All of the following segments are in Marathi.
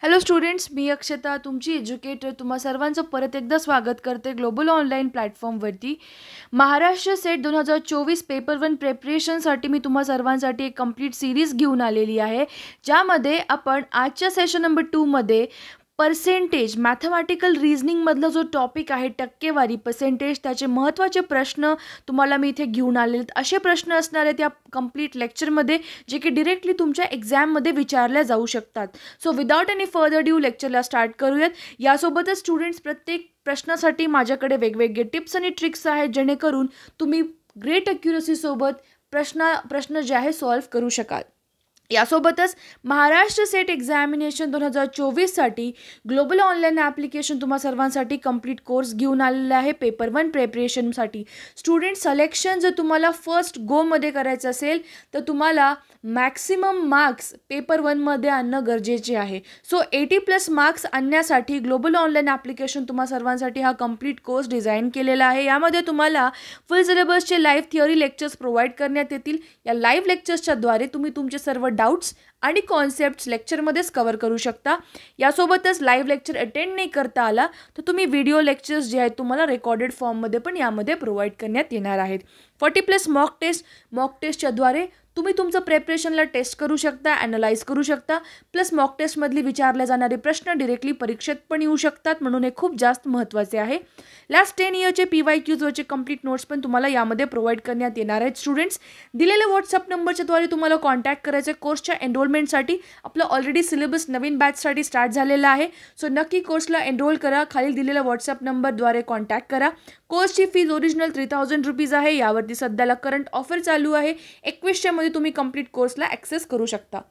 हॅलो स्टुडंट्स, मी अक्षता तुमची एज्युकेटर तुम्हा सर्वांचं परत एकदा स्वागत करते ग्लोबल ऑनलाईन प्लॅटफॉर्मवरती. महाराष्ट्र सेट 2024 पेपर 1 प्रिपरेशनसाठी मी तुम्हा सर्वांसाठी एक कंप्लीट सिरीज घेऊन आलेली आहे, ज्यामध्ये आपण आजच्या सेशन नंबर 2 मध्ये पर्सेंटेज मॅथमॅटिकल रिझनिंगमधला जो टॉपिक आहे टक्केवारी पर्सेंटेज, त्याचे महत्त्वाचे प्रश्न तुम्हाला मी इथे घेऊन आलेले आहेत. असे प्रश्न असणार आहेत या कंप्लीट लेक्चरमध्ये जे की डिरेक्टली तुमच्या एक्झाममध्ये विचारले जाऊ शकतात. So without any further ado लेक्चरला स्टार्ट करूयात. यासोबतच स्टुडंट्स, प्रत्येक प्रश्नासाठी माझ्याकडे वेगवेगळे टिप्स आणि ट्रिक्स आहेत, जेणेकरून तुम्ही ग्रेट अॅक्युरसीसोबत प्रश्न जे आहे सॉल्व्ह करू शकाल. यासोबतच महाराष्ट्र सेट एक्झामिनेशन 2024साठी ग्लोबल ऑनलाईन ॲप्लिकेशन तुम्हा सर्वांसाठी कंप्लीट कोर्स घेऊन आलेला आहे पेपर 1 प्रिपरेशनसाठी. स्टुडंट सिलेक्शन जर तुम्हाला फर्स्ट गोमध्ये करायचं असेल तर तुम्हाला मॅक्सिमम मार्क्स पेपर 1मध्ये आणणं गरजेचे आहे. सो 80+ मार्क्स आणण्यासाठी ग्लोबल ऑनलाईन ॲप्लिकेशन तुम्हा सर्वांसाठी हा कंप्लीट कोर्स डिझाईन केलेला आहे. यामध्ये तुम्हाला फुल सिलेबसचे लाईव्ह थिअरी लेक्चर्स प्रोव्हाइड करण्यात येतील. या लाईव्ह लेक्चर्सच्या द्वारे तुम्ही तुमचे सर्व डाउट्स आणि कॉन्सेप्ट्स लेक्चरमध्येच कव्हर करू शकता. यासोबतच लाईव्ह लेक्चर अटेंड नाही करता आला तर तुम्ही व्हिडिओ लेक्चर्स जे आहेत तुम्हाला रेकॉर्डेड फॉर्ममध्ये पण यामध्ये प्रोव्हाइड करण्यात येणार आहेत. 40+ मॉक टेस्टच्याद्वारे तुम्ही तुमचं प्रिपरेशनला टेस्ट करू शकता, ॲनलाइज करू शकता. प्लस मॉक टेस्टमधली विचारले जाणारे प्रश्न डिरेक्टली परीक्षेत पण येऊ शकतात, म्हणून हे खूप जास्त महत्त्वाचे आहे. लास्ट 10 इयरचे PYQजवरचे कंप्लीट नोट्स पण तुम्हाला यामध्ये प्रोव्हाइड करण्यात येणार आहेत. स्टुडंट्स, दिलेल्या व्हॉट्सअप नंबरच्याद्वारे तुम्हाला कॉन्टॅक्ट करायचे. कोर्सच्या एनरोलमेंटसाठी आपलं ऑलरेडी सिलेबस नवीन बॅचसाठी स्टार्ट झालेला आहे. सो नक्की कोर्सला एनरोल करा. खालील दिलेल्या व्हॉट्सअप नंबरद्वारे कॉन्टॅक्ट करा. कोर्सची फीज ओरिजिनल 3000 रुपीज आहे. यावरती सध्याला करंट ऑफर चालू आहे. 2100 मध्ये तुम्ही कंप्लीट कोर्सला ॲक्सेस करू शकता.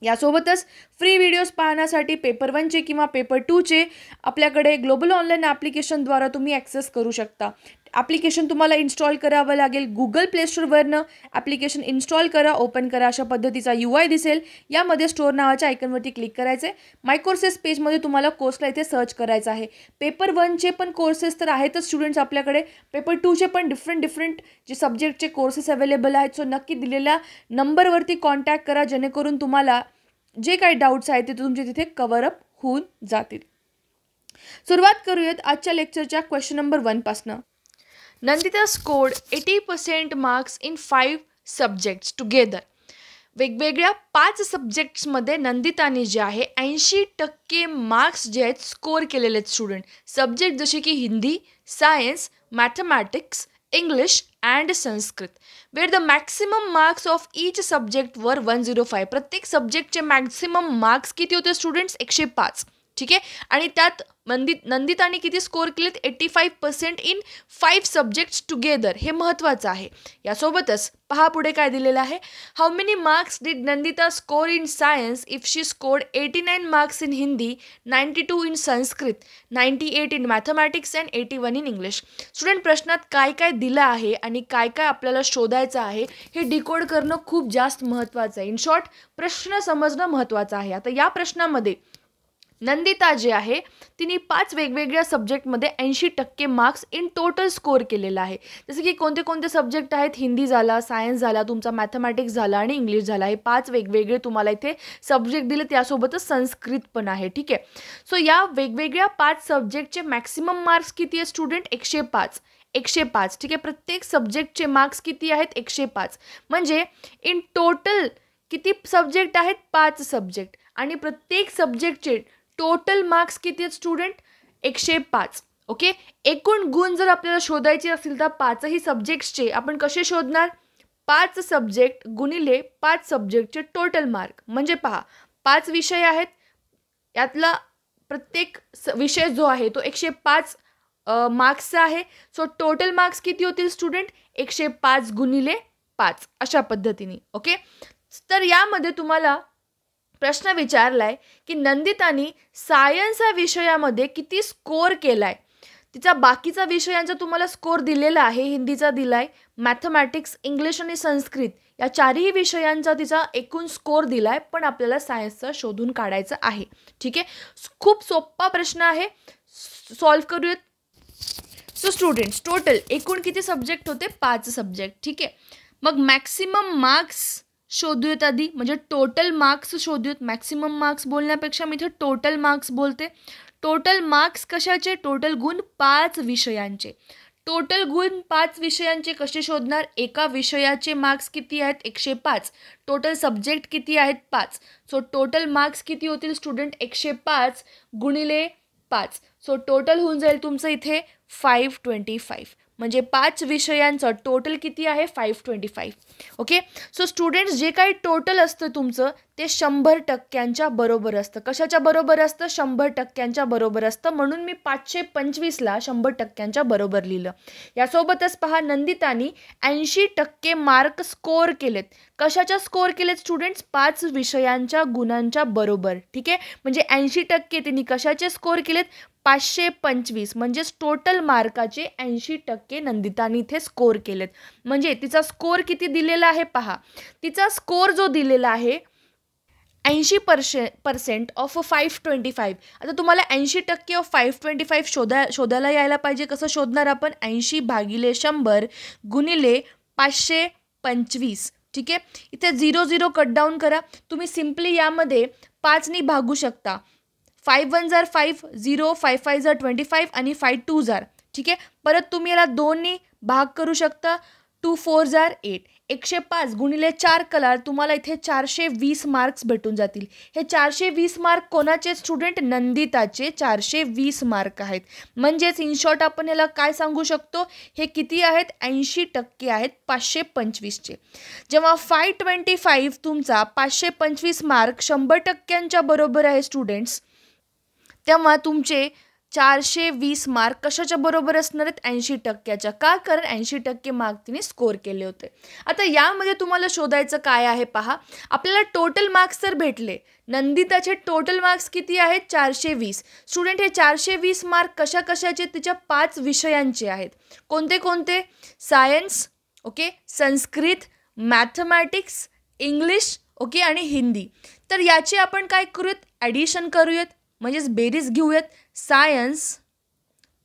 यासोबतच फ्री व्हिडिओज पाहण्यासाठी पेपर 1चे किंवा पेपर 2चे आपल्याकडे ग्लोबल ऑनलाईन ॲप्लिकेशनद्वारा तुम्ही ॲक्सेस करू शकता. ॲप्लिकेशन तुम्हाला इन्स्टॉल करावं लागेल. गुगल प्ले स्टोअरवरनं ॲप्लिकेशन इन्स्टॉल करा, ओपन करा. अशा पद्धतीचा UI दिसेल. यामध्ये स्टोअर नावाच्या आयकनवरती क्लिक करायचं आहे. माय कोर्सेस पेजमध्ये तुम्हाला कोर्सला इथे सर्च करायचं आहे. पेपर 1चे पण कोर्सेस तर आहेतच स्टुडंट्स आपल्याकडे. पेपर 2चे पण डिफरंट जे सब्जेक्टचे कोर्सेस अवेलेबल आहेत. सो नक्की दिलेल्या नंबरवरती कॉन्टॅक्ट करा, जेणेकरून तुम्हाला जे काही डाऊट्स आहेत ते तुमचे तिथे कव्हर अप होऊन जातील. सुरुवात करूयात आजच्या लेक्चरच्या क्वेश्चन नंबर 1 पासून. Nandita scored 80% marks in 5 subjects together. वेगवेगळ्या 5 सब्जेक्ट्समध्ये नंदिताने जे आहे 80% मार्क्स जे आहेत स्कोर केलेले आहेत स्टुडंट. सब्जेक्ट जसे की Hindi, science, mathematics, English and Sanskrit. Where the maximum marks of each subject were 105. प्रत्येक सब्जेक्टचे मॅक्सिमम मार्क्स किती होते स्टुडंट्स? 105. ठीक आहे. आणि त्यात नंदिताने किती स्कोर केलेत? 85% इन 5 सब्जेक्ट्स टुगेदर. हे महत्त्वाचं आहे. यासोबतच पहा पुढे काय दिलेलं आहे. How many marks did Nandita score in science if she scored 89 marks in Hindi, 92 in Sanskrit, 98 in mathematics and 81 in English. Student, प्रश्नात काय काय दिलं आहे आणि काय काय आपल्याला शोधायचं आहे हे डिकोड करणं खूप जास्त महत्त्वाचं आहे. इन शॉर्ट, प्रश्न समजणं महत्त्वाचं आहे. आता या प्रश्नामध्ये नंदिता जे आहे तिने 5 वेगवेगळ्या सब्जेक्टमध्ये 80% मार्क्स इन टोटल स्कोर केलेला आहे. जसे की कोणते कोणते सब्जेक्ट आहेत? हिंदी झाला, सायन्स झाला, तुमचा मॅथमॅटिक्स झाला आणि इंग्लिश झाला. हे 5 वेगवेगळे तुम्हाला इथे सब्जेक्ट दिले. त्यासोबतच संस्कृत पण आहे. ठीक आहे. सो या वेगवेगळ्या 5 सब्जेक्टचे मॅक्सिमम मार्क्स किती आहे स्टुडंट? 105. 105. ठीक आहे. प्रत्येक सब्जेक्टचे मार्क्स किती आहेत? 105. म्हणजे इन टोटल किती सब्जेक्ट आहेत? 5 सब्जेक्ट. आणि प्रत्येक सब्जेक्टचे टोटल मार्क्स किती आहेत स्टुडंट? 105. ओके. एकूण गुण जर आपल्याला शोधायचे असतील तर 5ही सब्जेक्ट्सचे आपण कसे शोधणार? 5 सब्जेक्ट गुणिले 5 सब्जेक्टचे टोटल मार्क. म्हणजे पहा, 5 विषय आहेत, यातला प्रत्येक विषय जो आहे तो 105 मार्क्सचा आहे. सो टोटल मार्क्स किती होतील स्टुडंट? 105 गुणिले 5 अशा पद्धतीने. ओके. तर यामध्ये तुम्हाला प्रश्न विचारलाय की नंदितानी सायन्स या विषयामध्ये किती स्कोर केलाय. तिचा बाकीचा विषयांचा तुम्हाला स्कोर दिलेला आहे. हिंदीचा दिलाय, मॅथमॅटिक्स, इंग्लिश आणि संस्कृत या 4ही विषयांचा तिचा एकूण स्कोर दिलाय. पण आपल्याला सायन्सचा शोधून काढायचं आहे. ठीक आहे. खूप सोपा प्रश्न आहे, सॉल्व्ह करूयात. सो स्टुडंट्स, टोटल एकूण किती सब्जेक्ट होते? 5 सब्जेक्ट. ठीक आहे. मग मॅक्सिमम मार्क्स शोधूयात आधी, म्हणजे टोटल मार्क्स शोधूयात. मॅक्सिमम मार्क्स बोलण्यापेक्षा मी इथे टोटल मार्क्स बोलते. टोटल मार्क्स कशाचे? टोटल गुण 5 विषयांचे. टोटल गुण 5 विषयांचे कसे शोधणार? एका विषयाचे मार्क्स किती आहेत? 105. टोटल सब्जेक्ट किती आहेत? 5. सो टोटल मार्क्स किती होतील स्टुडंट? 105 गुणिले 5. सो टोटल होऊन जाईल तुमचं इथे 525. म्हणजे 5 विषयांचं टोटल किती आहे? 525. ओके. सो स्टुडंट्स, जे काही टोटल असतं तुमचं ते 100% बरोबर असतं. कशाच्या बरोबर असतं? 100% बरोबर असतं. म्हणून मी 525ला 100% बरोबर लिहिलं. यासोबतच पहा, नंदितानी 80% मार्क स्कोर केलेत. कशाच्या स्कोर केलेत स्टुडंट्स? 5 विषयांच्या गुणांच्या बरोबर. ठीक आहे. म्हणजे 80% तिने कशाचे स्कोर केलेत? 525. म्हणजेच टोटल मार्काचे 80% नंदितानी इथे स्कोर केलेत. म्हणजे तिचा स्कोर किती दिलेला आहे पहा. तिचा स्कोर जो दिलेला आहे 80% ऑफ 525. आता तुम्हाला 80% ऑफ 525 शोधायला यायला पाहिजे. कसं शोधणार आपण? 80 भागिले 100 गुणिले 525. ठीक आहे. इथे 0 कट डाऊन करा. तुम्ही सिम्पली यामध्ये 5नी भागू शकता. 5 1 जार 5, 0, 5 5 जार 25 आणि 5 2 जार. ठीक आहे. परत तुम्ही याला 2नी भाग करू शकता. 2 4 जार 8. 105 गुणिले 4 कलार तुम्हाला इथे 420 मार्क्स भेटून जातील. हे 420 मार्क कोणाचे स्टुडंट? नंदिताचे 420 मार्क आहेत. म्हणजेच इन शॉर्ट आपण याला काय सांगू शकतो? हे किती आहेत? 80% आहेत 525चे. जेव्हा 525 तुमचा 525 मार्क 100%च्या बरोबर आहे स्टुडंट्स, तेव्हा तुमचे 420 मार्क कशाच्या बरोबर असणार आहेत? 80%च्या. का? कारण 80% मार्क तिने स्कोर केले होते. आता यामध्ये तुम्हाला शोधायचं काय आहे पहा. आपल्याला टोटल मार्क्स तर भेटले. नंदिताचे टोटल मार्क्स किती आहेत? 420. स्टुडंट, हे 420 मार्क कशाचे? तिच्या 5 विषयांचे आहेत. कोणते कोणते? Science, okay, Sanskrit, mathematics, English, okay, आणि हिंदी. तर याचे आपण काय करूयात? ॲडिशन करूयात, म्हणजेच बेरीज घेऊयात. सायन्स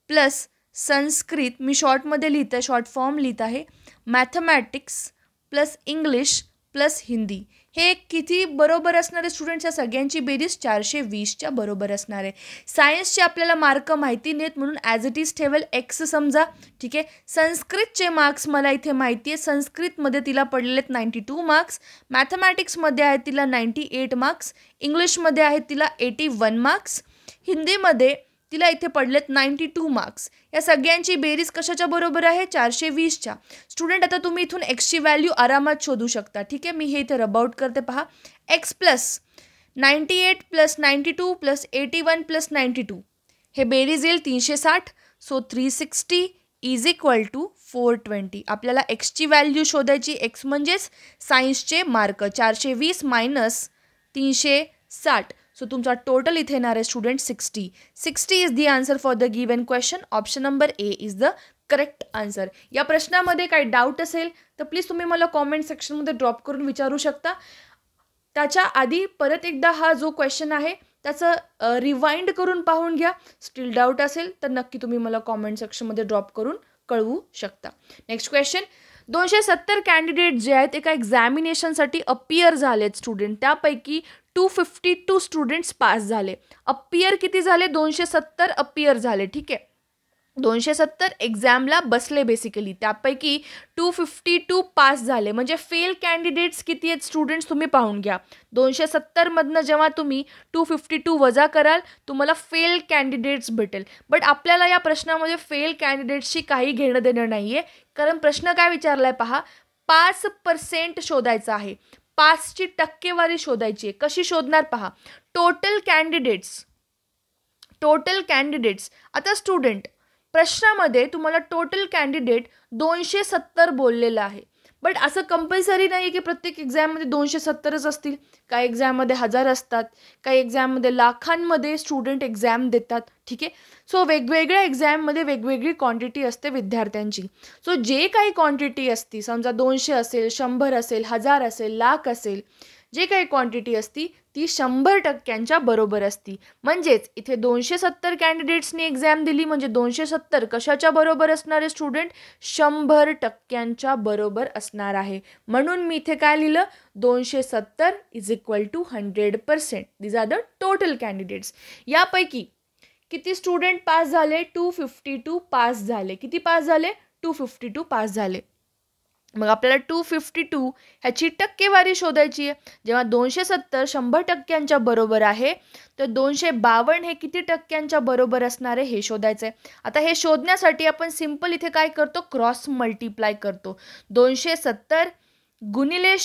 प्लस संस्कृत, मी शॉर्टमध्ये लिहित आहे, शॉर्ट फॉर्म लिहित आहे. Mathematics plus English plus Hindi. हे किती बरोबर असणार आहे स्टुडंट्स? या सगळ्यांची बेरीज 420च्या बरोबर असणार आहे. सायन्सचे आपल्याला मार्क माहिती नाहीत म्हणून ॲज इट इज ठेवेल एक्स समजा. ठीक आहे. संस्कृतचे मार्क्स मला इथे माहिती आहे. संस्कृतमध्ये तिला पडलेले 92 मार्क्स. मॅथमॅटिक्समध्ये आहेत तिला 98 मार्क्स. इंग्लिशमध्ये आहेत तिला 81 मार्क्स. हिंदीमध्ये तिला इथे पडलेत 92 मार्क्स. या सगळ्यांची बेरीज कशाच्या बरोबर आहे? 420च्या. स्टुडंट, आता तुम्ही इथून एक्सची व्हॅल्यू आरामात शोधू शकता. ठीक आहे. मी हे इथे रब आउट करते पहा. X plus 98 plus 92 plus 81 plus 92, हे बेरीज येईल 360. So 360 is equal to 420. आपल्याला एक्सची व्हॅल्यू शोधायची. एक्स म्हणजेच सायन्सचे मार्क. 420 मायनस 360. सो तुमचा टोटल इथे येणार आहे student 60. 60 is the answer for the given question. Option number A is the correct answer. या प्रश्नामध्ये काही डाऊट असेल तर प्लीज तुम्ही मला कॉमेंट सेक्शनमध्ये ड्रॉप करून विचारू शकता. त्याच्या आधी परत एकदा हा जो क्वेश्चन आहे त्याचं रिवाइंड करून पाहून घ्या. स्टील डाऊट असेल तर नक्की तुम्ही मला कॉमेंट सेक्शनमध्ये ड्रॉप करून कळवू शकता. Next question. 270 कॅन्डिडेट जे आहेत एका एक्झामिनेशनसाठी अपियर झालेत स्टुडंट. त्यापैकी 252 स्टुडंट्स पास झाले. अपियर किती झाले? 270 अपियर झाले. ठीक आहे. 270 एक्झामला बसले बेसिकली. त्यापैकी 252 पास झाले. म्हणजे फेल कॅन्डिडेट्स किती आहेत स्टुडंट्स? तुम्ही पाहून घ्या. 270मधनं जेव्हा तुम्ही 252 वजा कराल तुम्हाला फेल कॅन्डिडेट्स भेटेल. बट आपल्याला या प्रश्नामध्ये फेल कॅन्डिडेट्सशी काही घेणं देणं नाही आहे. कारण प्रश्न काय विचारला आहे पहा. 5% शोधायचं आहे. 5ची टक्केवारी शोधायची आहे. कशी शोधणार पहा. Total candidates. आता स्टुडंट, प्रश्नामध्ये तुम्हाला टोटल कॅन्डिडेट 270 बोललेलं आहे. बट असं कंपल्सरी नाही की प्रत्येक एक्झाममध्ये 270च असतील. काही एक्झाममध्ये 1000 असतात, काही एक्झाममध्ये लाखांमध्ये स्टुडंट एक्झाम देतात. ठीक आहे. सो वेगवेगळ्या एक्झाममध्ये वेगवेगळी क्वांटिटी असते विद्यार्थ्यांची. सो जे काही क्वांटिटी असती, समजा 200 असेल, 100 असेल, 1000 असेल, लाख असेल, जे काही क्वांटिटी असती ती 100% बरोबर असती. म्हणजेच इथे 270 कॅन्डिडेट्सनी एक्झाम दिली म्हणजे 270 कशाच्या बरोबर असणार आहे स्टुडंट? 100% बरोबर असणार आहे. म्हणून मी इथे काय लिहिलं? 270 is equal to 100%. These are the total candidates. यापैकी किती स्टुडंट पास झाले? 252 पास झाले. किती पास झाले? 252 पास झाले. मग आपल्याला 252 ह्याची टक्केवारी शोधायची आहे. जेव्हा 270 100% बरोबर आहे तर 252 हे किती टक्क्यांच्या बरोबर असणार आहे हे शोधायचं आहे. आता हे शोधण्यासाठी आपण सिंपल इथे काय करतो? क्रॉस मल्टिप्लाय करतो. 270 गुणिले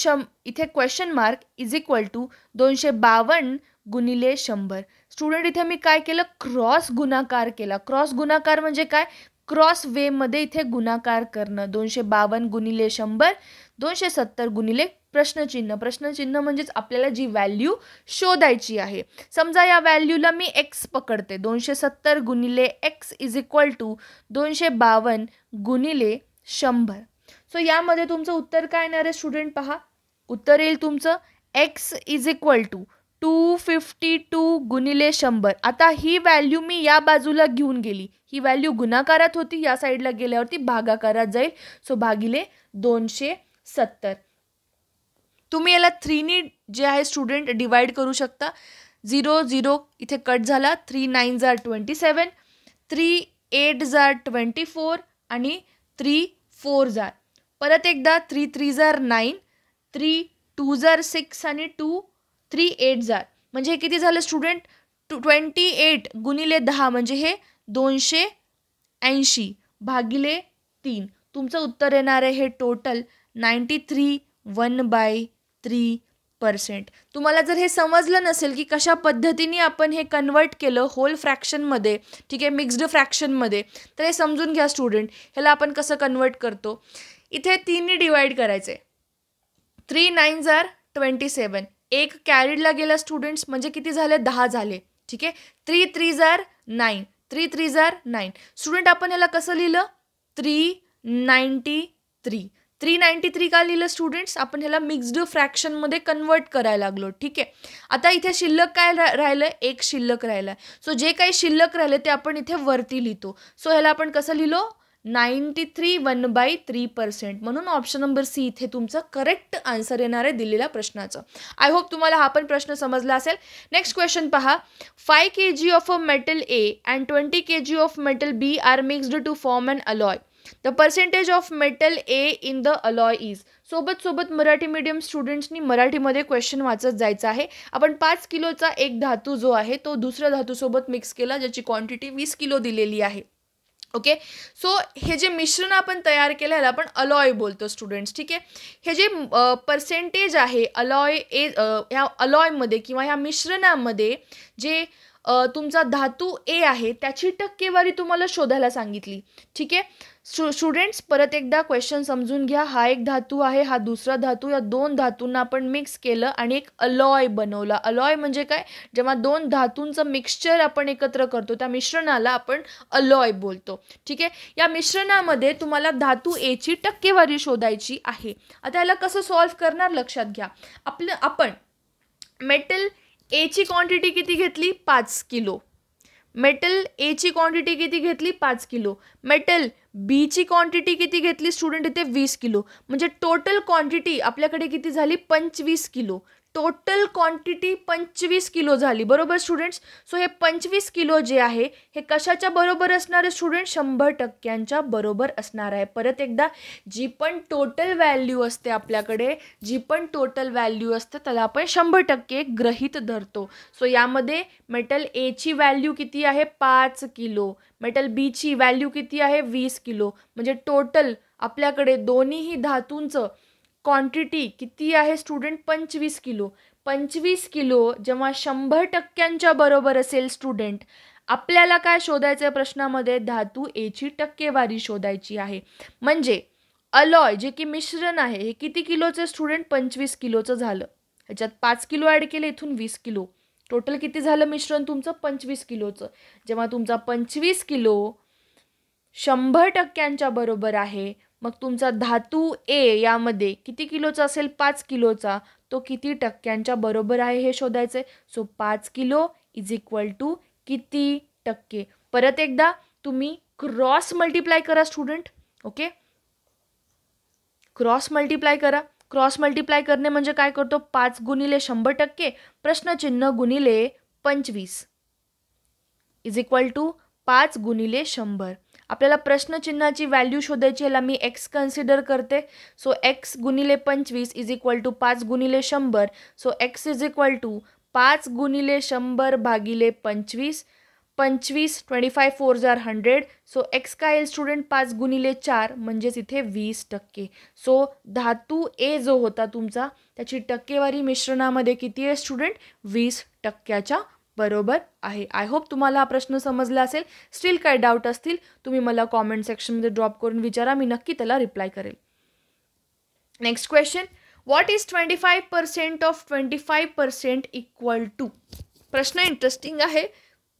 इथे question mark is equal to 252 गुणिले 100. स्टुडंट इथे मी काय केलं? क्रॉस गुणाकार केला. क्रॉस गुणाकार म्हणजे काय? क्रॉस वे मध्ये इथे गुणाकार करणं. 252 गुणिले 100, 270 गुणिले प्रश्नचिन्ह. प्रश्नचिन्ह म्हणजेच आपल्याला जी व्हॅल्यू शोधायची आहे. समजा या व्हॅल्यूला मी एक्स पकडते. 270 गुणिले एक्स इज इक्वल टू 252 गुणिले 100. सो यामध्ये तुमचं उत्तर काय येणार आहे स्टुडंट? पहा, उत्तर येईल तुमचं एक्स इज इक्वल टू 252 गुणिले 100. आता ही व्हॅल्यू मी या बाजूला घेऊन गेली. ही व्हॅल्यू गुणाकारात होती, या साईडला गेल्यावरती भागाकारात जाईल. सो भागिले 270. तुम्ही याला 3नी जे आहे स्टुडंट डिवाइड करू शकता. 0 0 इथे कट झाला. 3 9 आर 27, 3 8 आर 24 आणि 3 4 आर. परत एकदा 3 3 आर 9, 3 2 आर 6 आणि 3 8 आर. म्हणजे हे किती झालं स्टुडंट? 28 गुणिले 10 म्हणजे हे 280 भागिले 3. तुमचं उत्तर येणार आहे हे टोटल 93 1/3%. तुम्हाला जर हे समजलं नसेल की कशा पद्धतीने आपण हे कन्वर्ट केलं होल फ्रॅक्शनमध्ये, ठीक आहे, मिक्स्ड फ्रॅक्शनमध्ये, तर हे समजून घ्या स्टुडंट. ह्याला आपण कसं कन्वर्ट करतो? इथे 3नी डिवाइड करायचं आहे. 3 9 आर 27. एक कॅरीडला गेला स्टुडंट्स म्हणजे किती झाले? 10 झाले. ठीक आहे. 3 3 आर 9, 3 3 आर 9. स्टुडंट आपण ह्याला कसं लिहिलं? 393. 393 का लिहिलं स्टुडंट्स? आपण ह्याला मिक्स्ड फ्रॅक्शनमध्ये कन्वर्ट करायला लागलो. ठीक आहे. आता इथे शिल्लक काय राहिलं? एक शिल्लक राहिलं. सो जे काही शिल्लक राहिले ते आपण इथे वरती लिहितो. सो ह्याला आपण कसं लिहिलो? 93 1/3%. म्हणून ऑप्शन नंबर सी इथे तुमचं करेक्ट आन्सर येणार आहे दिलेल्या प्रश्नाचं. आय होप तुम्हाला हा पण प्रश्न समजला असेल. नेक्स्ट क्वेश्चन पहा. 5 kg of a metal A and 20 kg of metal B are mixed to form an alloy. The percentage of metal A in the alloy is. सोबत मराठी मीडियम स्टुडंट्सनी मराठीमध्ये क्वेश्चन वाचत जायचं आहे. आपण 5 किलोचा एक धातू जो आहे तो दुसऱ्या धातूसोबत मिक्स केला, ज्याची क्वांटिटी 20 किलो दिलेली आहे. ओके. सो हे जे मिश्रण आपण तयार केलं ह्याला आपण अलॉय बोलतो स्टुडंट्स. ठीक आहे. हे जे पर्सेंटेज आहे ह्या अलॉयमध्ये किंवा ह्या मिश्रणामध्ये जे तुमचा धातू ए आहे त्याची टक्केवारी तुम्हाला शोधायला सांगितली. ठीक आहे. स्टुडंट्स परत एकदा क्वेश्चन समजून घ्या. हा एक धातू आहे, हा दुसरा धातू. या दोन धातूंना आपण मिक्स केलं आणि एक अलॉय बनवला. अलॉय म्हणजे काय? जेव्हा दोन धातूंचं मिक्सचर आपण एकत्र करतो त्या मिश्रणाला आपण अलॉय बोलतो. ठीक आहे. या मिश्रणामध्ये तुम्हाला धातू ए ची टक्केवारी शोधायची आहे. आता याला कसं सॉल्व्ह करणार लक्षात घ्या. आपण मेटल ए ची क्वांटिटी किती घेतली? 5 किलो. मेटल ए ची क्वांटिटी किती घेतली? 5 किलो. मेटल बी ची क्वांटिटी किती घेतली स्टुडंट? इथे 20 किलो. म्हणजे टोटल क्वांटिटी आपल्याकडे किती झाली? 25 किलो. टोटल क्वांटिटी 25 किलो झाली. बरोबर स्टुडंट्स? सो हे 25 किलो जे आहे हे कशाच्या बरोबर असणार आहे स्टुडंट? 100% बरोबर असणार आहे. परत एकदा, जी पण टोटल व्हॅल्यू असते आपल्याकडे, जी पण टोटल व्हॅल्यू असते त्याला आपण 100% गृहीत धरतो. सो यामध्ये मेटल ए ची व्हॅल्यू किती आहे? 5 किलो. मेटल बी ची व्हॅल्यू किती आहे? 20 किलो. म्हणजे टोटल आपल्याकडे दोन्हीही धातूंचं क्वांटिटी किती आहे स्टुडंट? 25 किलो. 25 किलो जेव्हा 100% बरोबर असेल स्टुडंट, आपल्याला काय शोधायचं आहे प्रश्नामध्ये? धातू ए ची टक्केवारी शोधायची आहे. म्हणजे अलॉय जे की मिश्रण आहे हे किती किलोचं स्टुडंट? 25 किलोचं झालं. ह्याच्यात 5 किलो ॲड केले, इथून 20 किलो. टोटल किती झालं मिश्रण तुमचं? 25 किलोचं. जेव्हा तुमचा 25 किलो 100% बरोबर आहे मग तुमचा धातू ए यामध्ये किती किलोचा असेल? 5 किलोचा. तो किती टक्क्यांच्या बरोबर आहे हे शोधायचं आहे. So 5 kilo is equal to किती टक्के? परत एकदा तुम्ही क्रॉस मल्टिप्लाय करा स्टुडंट. ओके, क्रॉस मल्टिप्लाय करा. क्रॉस मल्टिप्लाय करणे म्हणजे काय करतो? 5 गुणिले 100% प्रश्नचिन्ह गुणिले 25 इज इक्वल टू 5 गुणिले 100. आपल्याला प्रश्नचिन्हाची व्हॅल्यू शोधायची, ह्याला मी एक्स कन्सिडर करते. सो एक्स गुणिले 25 इज इक्वल टू 5 गुणिले 100. So X is equal to 5 गुणिले 100 भागिले 25. 25 4 जार 100. सो एक्स काय येईल स्टुडंट? 5 गुणिले 4 म्हणजेच इथे 20%. सो धातू ए जो होता तुमचा त्याची टक्केवारी मिश्रणामध्ये किती आहे स्टुडंट? 20%च्या बरोबर आहे. आय होप तुम्हाला हा प्रश्न समजला असेल. स्टील काय डाऊट असतील तुम्ही मला कॉमेंट सेक्शनमध्ये ड्रॉप करून विचारा, मी नक्की त्याला रिप्लाय करेल. Next question, what is 25% of 25% equal to? प्रश्न इंटरेस्टिंग आहे,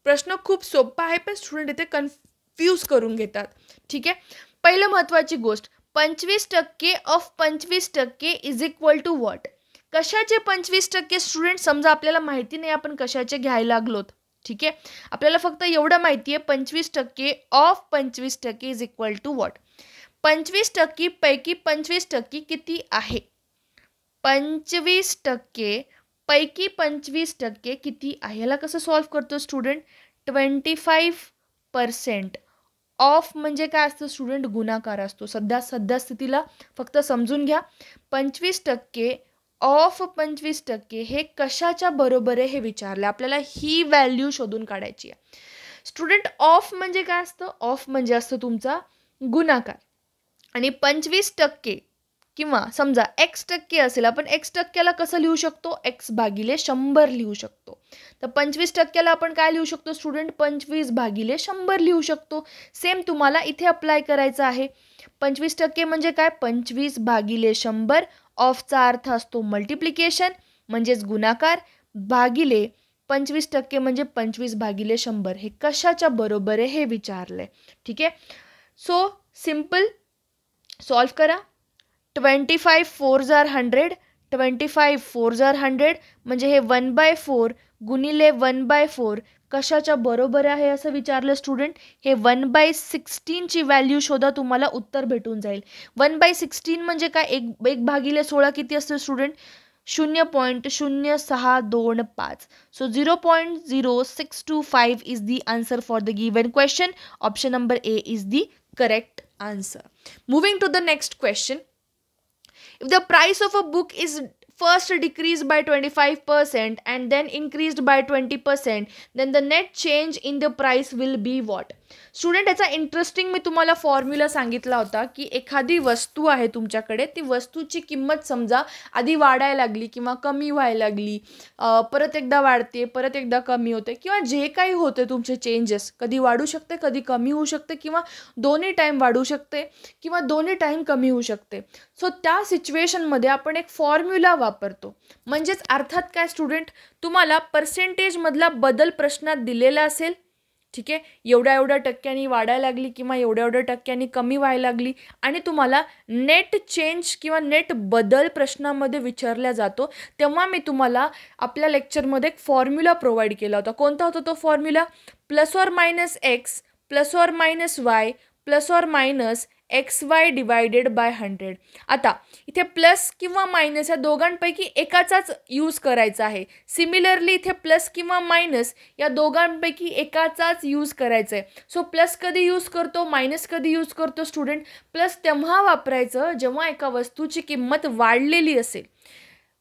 प्रश्न खूप सोपा आहे, पण स्टुडंट इथे कन्फ्यूज करून घेतात. ठीक आहे, पहिलं महत्त्वाची गोष्ट, 25% of 25% is equal to what? कशाचे 25% स्टुडंट? समजा आपल्याला माहिती नाही आपण कशाचे घ्यायला लागलोत. ठीक आहे, आपल्याला फक्त एवढं माहिती आहे 25% of 25% is equal to what? 25% पैकी 25% किती आहे? 25% पैकी 25% किती आहे? ह्याला कसं सॉल्व्ह करतो स्टुडंट? 25% ऑफ म्हणजे काय असतं स्टुडंट? गुणाकार असतो. सद्यस्थितीला फक्त समजून घ्या. 25% ऑफ 25% हे कशाच्या बरोबर आहे हे विचारले आपल्याला, ही व्हॅल्यू शोधून काढायची आहे. स्टुडंट ऑफ म्हणजे काय असतं? ऑफ म्हणजे असतं तुमचा गुणाकार. आणि 25% किंवा समजा x टक्के असेल, आपण x टक्क्याला कसं लिहू शकतो? x भागिले 100 लिहू शकतो. तर 25%ला आपण काय लिहू शकतो स्टुडंट? 25 भागिले 100 लिहू शकतो. सेम तुम्हाला इथे अप्लाय करायचं आहे. 25% म्हणजे काय? 25 भागिले 100. ऑफचा अर्थ असतो मल्टिप्लिकेशन म्हणजेच गुणाकार, भागिले 25% म्हणजे 25 भागिले 100. हे कशाच्या बरोबर आहे हे विचारलंय. ठीक आहे, सो सिम्पल सॉल्व करा. 25 4 जार 100. 25 4 जार 100 म्हणजे हे 1/4 गुणिले 1/4 कशाच्या बरोबर आहे असं विचारलं स्टुडंट. हे 1/16 ची व्हॅल्यू शोधा, तुम्हाला उत्तर भेटून जाईल. 1/16 म्हणजे काय? 1 भागिले 16 किती असतं student? 0.0625. So 0.0625 is the answer for the given question. Option number A is the correct answer. Moving to the next question. If the price of a book is first decreased by 25% and then increased by 20%, then the net change in the price will be what? Student, याचा इंटरेस्टिंग मी तुम्हाला फॉर्म्युला सांगितला होता की एखादी वस्तू आहे तुमच्याकडे, ती वस्तूची किंमत समजा आधी वाढायला लागली किंवा कमी व्हायला लागली, परत एकदा वाढते, परत एकदा कमी होते, किंवा जे काही होते तुमचे चेंजेस, कधी वाढू शकते, कधी कमी होऊ शकते, किंवा दोन्ही टाईम वाढू शकते किंवा दोन्ही टाईम कमी होऊ शकते. सो त्या सिच्युएशनमध्ये आपण एक फॉर्म्युला वापरतो. म्हणजेच अर्थात काय स्टुडंट, तुम्हाला पर्सेंटेजमधला बदल प्रश्नात दिलेला असेल. ठीक आहे, एवढ्या टक्क्यांनी वाढायला लागली किंवा एवढ्या टक्क्यांनी कमी व्हायला लागली, आणि तुम्हाला नेट चेंज किंवा नेट बदल प्रश्नामध्ये विचारला जातो. तेव्हा मी तुम्हाला आपल्या लेक्चरमध्ये एक फॉर्म्युला प्रोव्हाइड केला होता. कोणता होता तो formula? +or-x +or-y +or-xy divided by 100. आता इथे प्लस किंवा मायनस या दोघांपैकी एकाचाच यूज करायचा आहे. सिमिलरली इथे प्लस किंवा मायनस या दोघांपैकी एकाचाच यूज करायचा आहे. सो प्लस कधी यूज करतो, मायनस कधी यूज करतो स्टुडंट? प्लस तेव्हा वापरायचं जेव्हा एका वस्तूची किंमत वाढलेली असेल.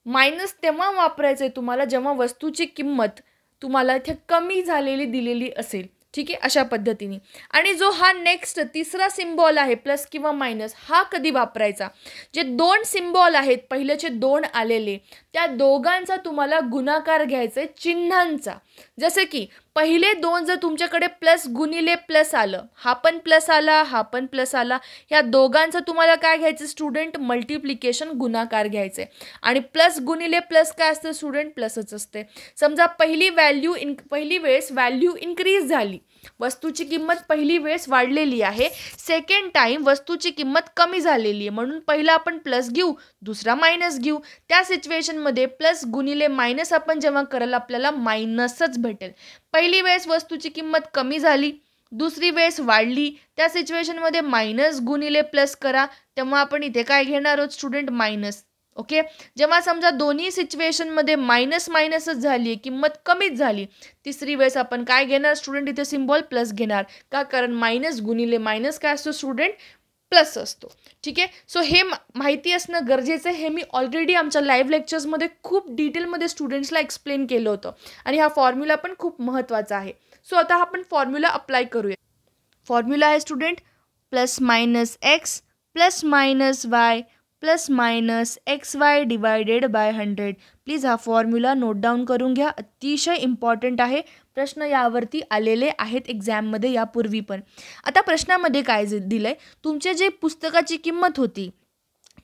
मायनस तेव्हा वापरायचं आहे तुम्हाला जेव्हा वस्तूची किंमत तुम्हाला इथे कमी झालेली दिलेली असेल. ठीक आहे, अशा पद्धतीने. आणि जो हा नेक्स्ट तिसरा सिम्बॉल आहे प्लस किंवा मायनस, हा कधी वापरायचा? जे दोन सिम्बॉल आहेत पहिलेचे दोन आलेले, त्या दोघांचा तुम्हाला गुणाकार घ्यायचा आहे चिन्हांचा. जसे की पहिले दोन जर तुमच्याकडे प्लस गुणिले प्लस आलं, हा पण प्लस आला, हा पण प्लस आला, ह्या दोघांचं तुम्हाला काय घ्यायचं स्टुडंट? मल्टिप्लिकेशन, गुणाकार घ्यायचे. आणि प्लस गुणिले प्लस काय असतं स्टुडंट? प्लसच असते. समजा पहिली वेळेस व्हॅल्यू इन्क्रीज झाली, वस्तूची किंमत पहिली वेळेस वाढलेली आहे, सेकंड टाइम वस्तूची किंमत कमी झालेली आहे, म्हणून पहिला आपण प्लस घेऊ, दुसरा मायनस घेऊ. त्या सिच्युएशनमध्ये प्लस गुणिले मायनस आपण जेव्हा कराल आपल्याला मायनसच भेटेल. पहिली वेळेस वस्तूची किंमत कमी झाली, दुसरी वेळेस वाढली, त्या सिच्युएशनमध्ये मायनस गुणिले प्लस करा, तेव्हा आपण इथे काय घेणार आहोत स्टुडंट, मायनस. ओके, जेव्हा समजा दोन्ही सिच्युएशनमध्ये मायनस मायनसच झाली, किंमत कमीच झाली, तिसरी वेळेस आपण काय घेणार स्टुडंट, इथे सिम्बॉल प्लस घेणार. का, कारण मायनस गुणिले मायनस काय असतो स्टुडंट, प्लस असतो. ठीक आहे, सो हे माहिती असणं गरजेचं आहे. हे मी ऑलरेडी आमच्या लाईव्ह लेक्चर्समध्ये खूप डिटेलमध्ये स्टुडंट्सला एक्सप्लेन केलं होतं आणि हा फॉर्म्युला पण खूप महत्त्वाचा आहे. सो आता आपण फॉर्म्युला अप्लाय करूया. फॉर्म्युला आहे student plus minus x plus minus Y plus minus x Y divided by 100. Please हा फॉर्म्युला नोट डाऊन करून घ्या, अतिशय इम्पॉर्टंट आहे. प्रश्न यावरती आलेले आहेत एक्झाममध्ये यापूर्वी पण. आता प्रश्नामध्ये काय दिलं आहे, तुमचे जे पुस्तकाची किंमत होती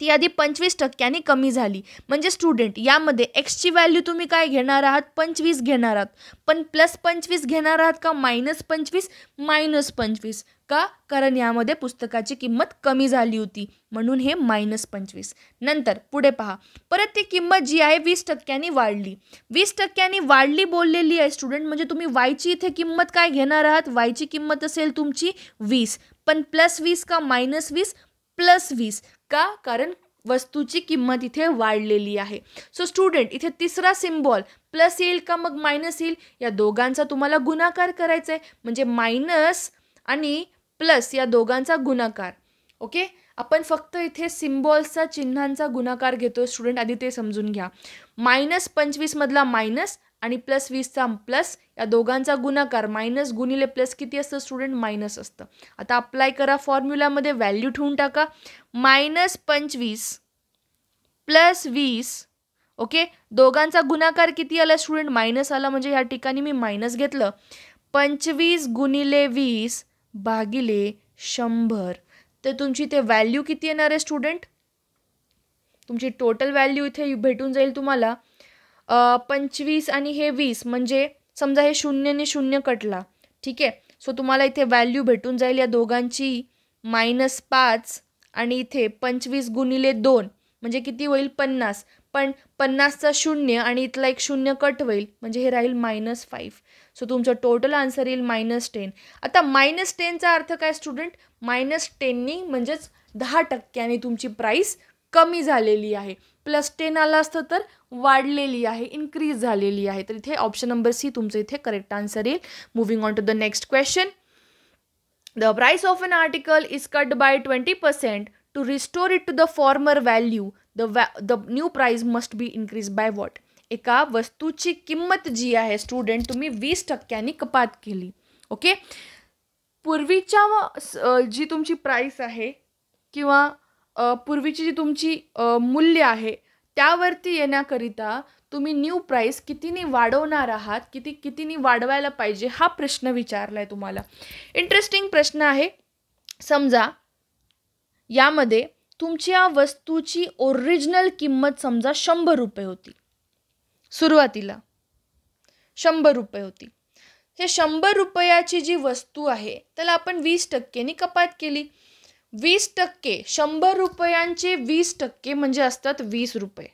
ती आधी 25% कमी झाली, म्हणजे स्टुडंट यामध्ये एक्सची व्हॅल्यू तुम्ही काय घेणार आहात, 25 घेणार आहात. पण प्लस 25 घेणार आहात का मायनस 25, मायनस 25. का, कारण यामध्ये पुस्तकाची किंमत कमी झाली होती, म्हणून हे मायनस 25. नंतर पुढे पहा, परत ती किंमत जी आहे 20% वाढली. 20% वाढली बोललेली आहे स्टुडंट, म्हणजे तुम्ही वायची इथे किंमत काय घेणार आहात, वायची किंमत असेल तुमची 20, पण प्लस 20 का मायनस 20, प्लस 20. का, कारण वस्तूची किंमत इथे वाढलेली आहे. सो स्टुडंट इथे तिसरा सिम्बॉल प्लस येईल का मग मायनस येईल, या दोघांचा तुम्हाला गुणाकार करायचा आहे, म्हणजे मायनस आणि प्लस या दोघांचा गुणाकार. ओके, आपण फक्त इथे सिम्बॉल्सचा चिन्हांचा गुणाकार घेतो स्टुडंट, आधी ते समजून घ्या. मायनस 25 मधला मायनस आणि प्लस 20चा प्लस, या दोघांचा गुणाकार, मायनस गुणिले प्लस किती असतं स्टुडंट, मायनस असतं. आता अप्लाय करा फॉर्म्युलामध्ये, व्हॅल्यू ठेवून टाका. Minus 25 plus 20. ओके, दोघांचा गुणाकार किती आला स्टुडंट, मायनस आला, म्हणजे या ठिकाणी मी मायनस घेतलं. 25 गुणिले 20 भागिले 100. तर तुमची ते व्हॅल्यू किती येणार आहे स्टुडंट, तुमची टोटल व्हॅल्यू इथे भेटून जाईल तुम्हाला 25 आणि हे 20, म्हणजे समजा हे शून्यने शून्य कटला. ठीक आहे, सो तुम्हाला इथे व्हॅल्यू भेटून जाईल या दोघांची -5 आणि इथे 25 गुणिले 2 म्हणजे किती होईल 50. पण 50चा शून्य आणि इथला एक शून्य कट होईल, म्हणजे हे राहील -5. सो तुमचं टोटल आन्सर येईल -10. आता -10चा अर्थ काय स्टुडंट, -10नी म्हणजेच 10% तुमची प्राईस कमी झालेली आहे. +10 आला असतं तर वाढलेली आहे, इन्क्रीज झालेली आहे. तर इथे ऑप्शन नंबर सी तुमचं इथे करेक्ट आन्सर येईल. Moving on to the next question. The price of an article is cut by 20% to restore it to the former value. The new price must be increase by what. एका वस्तूची किंमत जी आहे स्टुडंट तुम्ही 20% कपात केली. ओके, पूर्वीच्या जी तुमची प्राइस आहे किंवा पूर्वीची जी तुमची मूल्य आहे त्यावरती येण्याकरिता तुम्ही न्यू प्राइस कितीनी वाढवणार आहात, कितीनी वाढवायला पाहिजे, हा प्रश्न विचारला आहे तुम्हाला. इंटरेस्टिंग प्रश्न आहे. समजा यामध्ये तुमच्या वस्तूची ओरिजिनल किंमत समजा 100 रुपये होती, सुरुवातीला 100 रुपये होती. हे 100 रुपयाची जी वस्तू आहे त्याला आपण 20%नी कपात केली. 20%, 100 रुपयांचे 20% म्हणजे असतात 20 रुपये.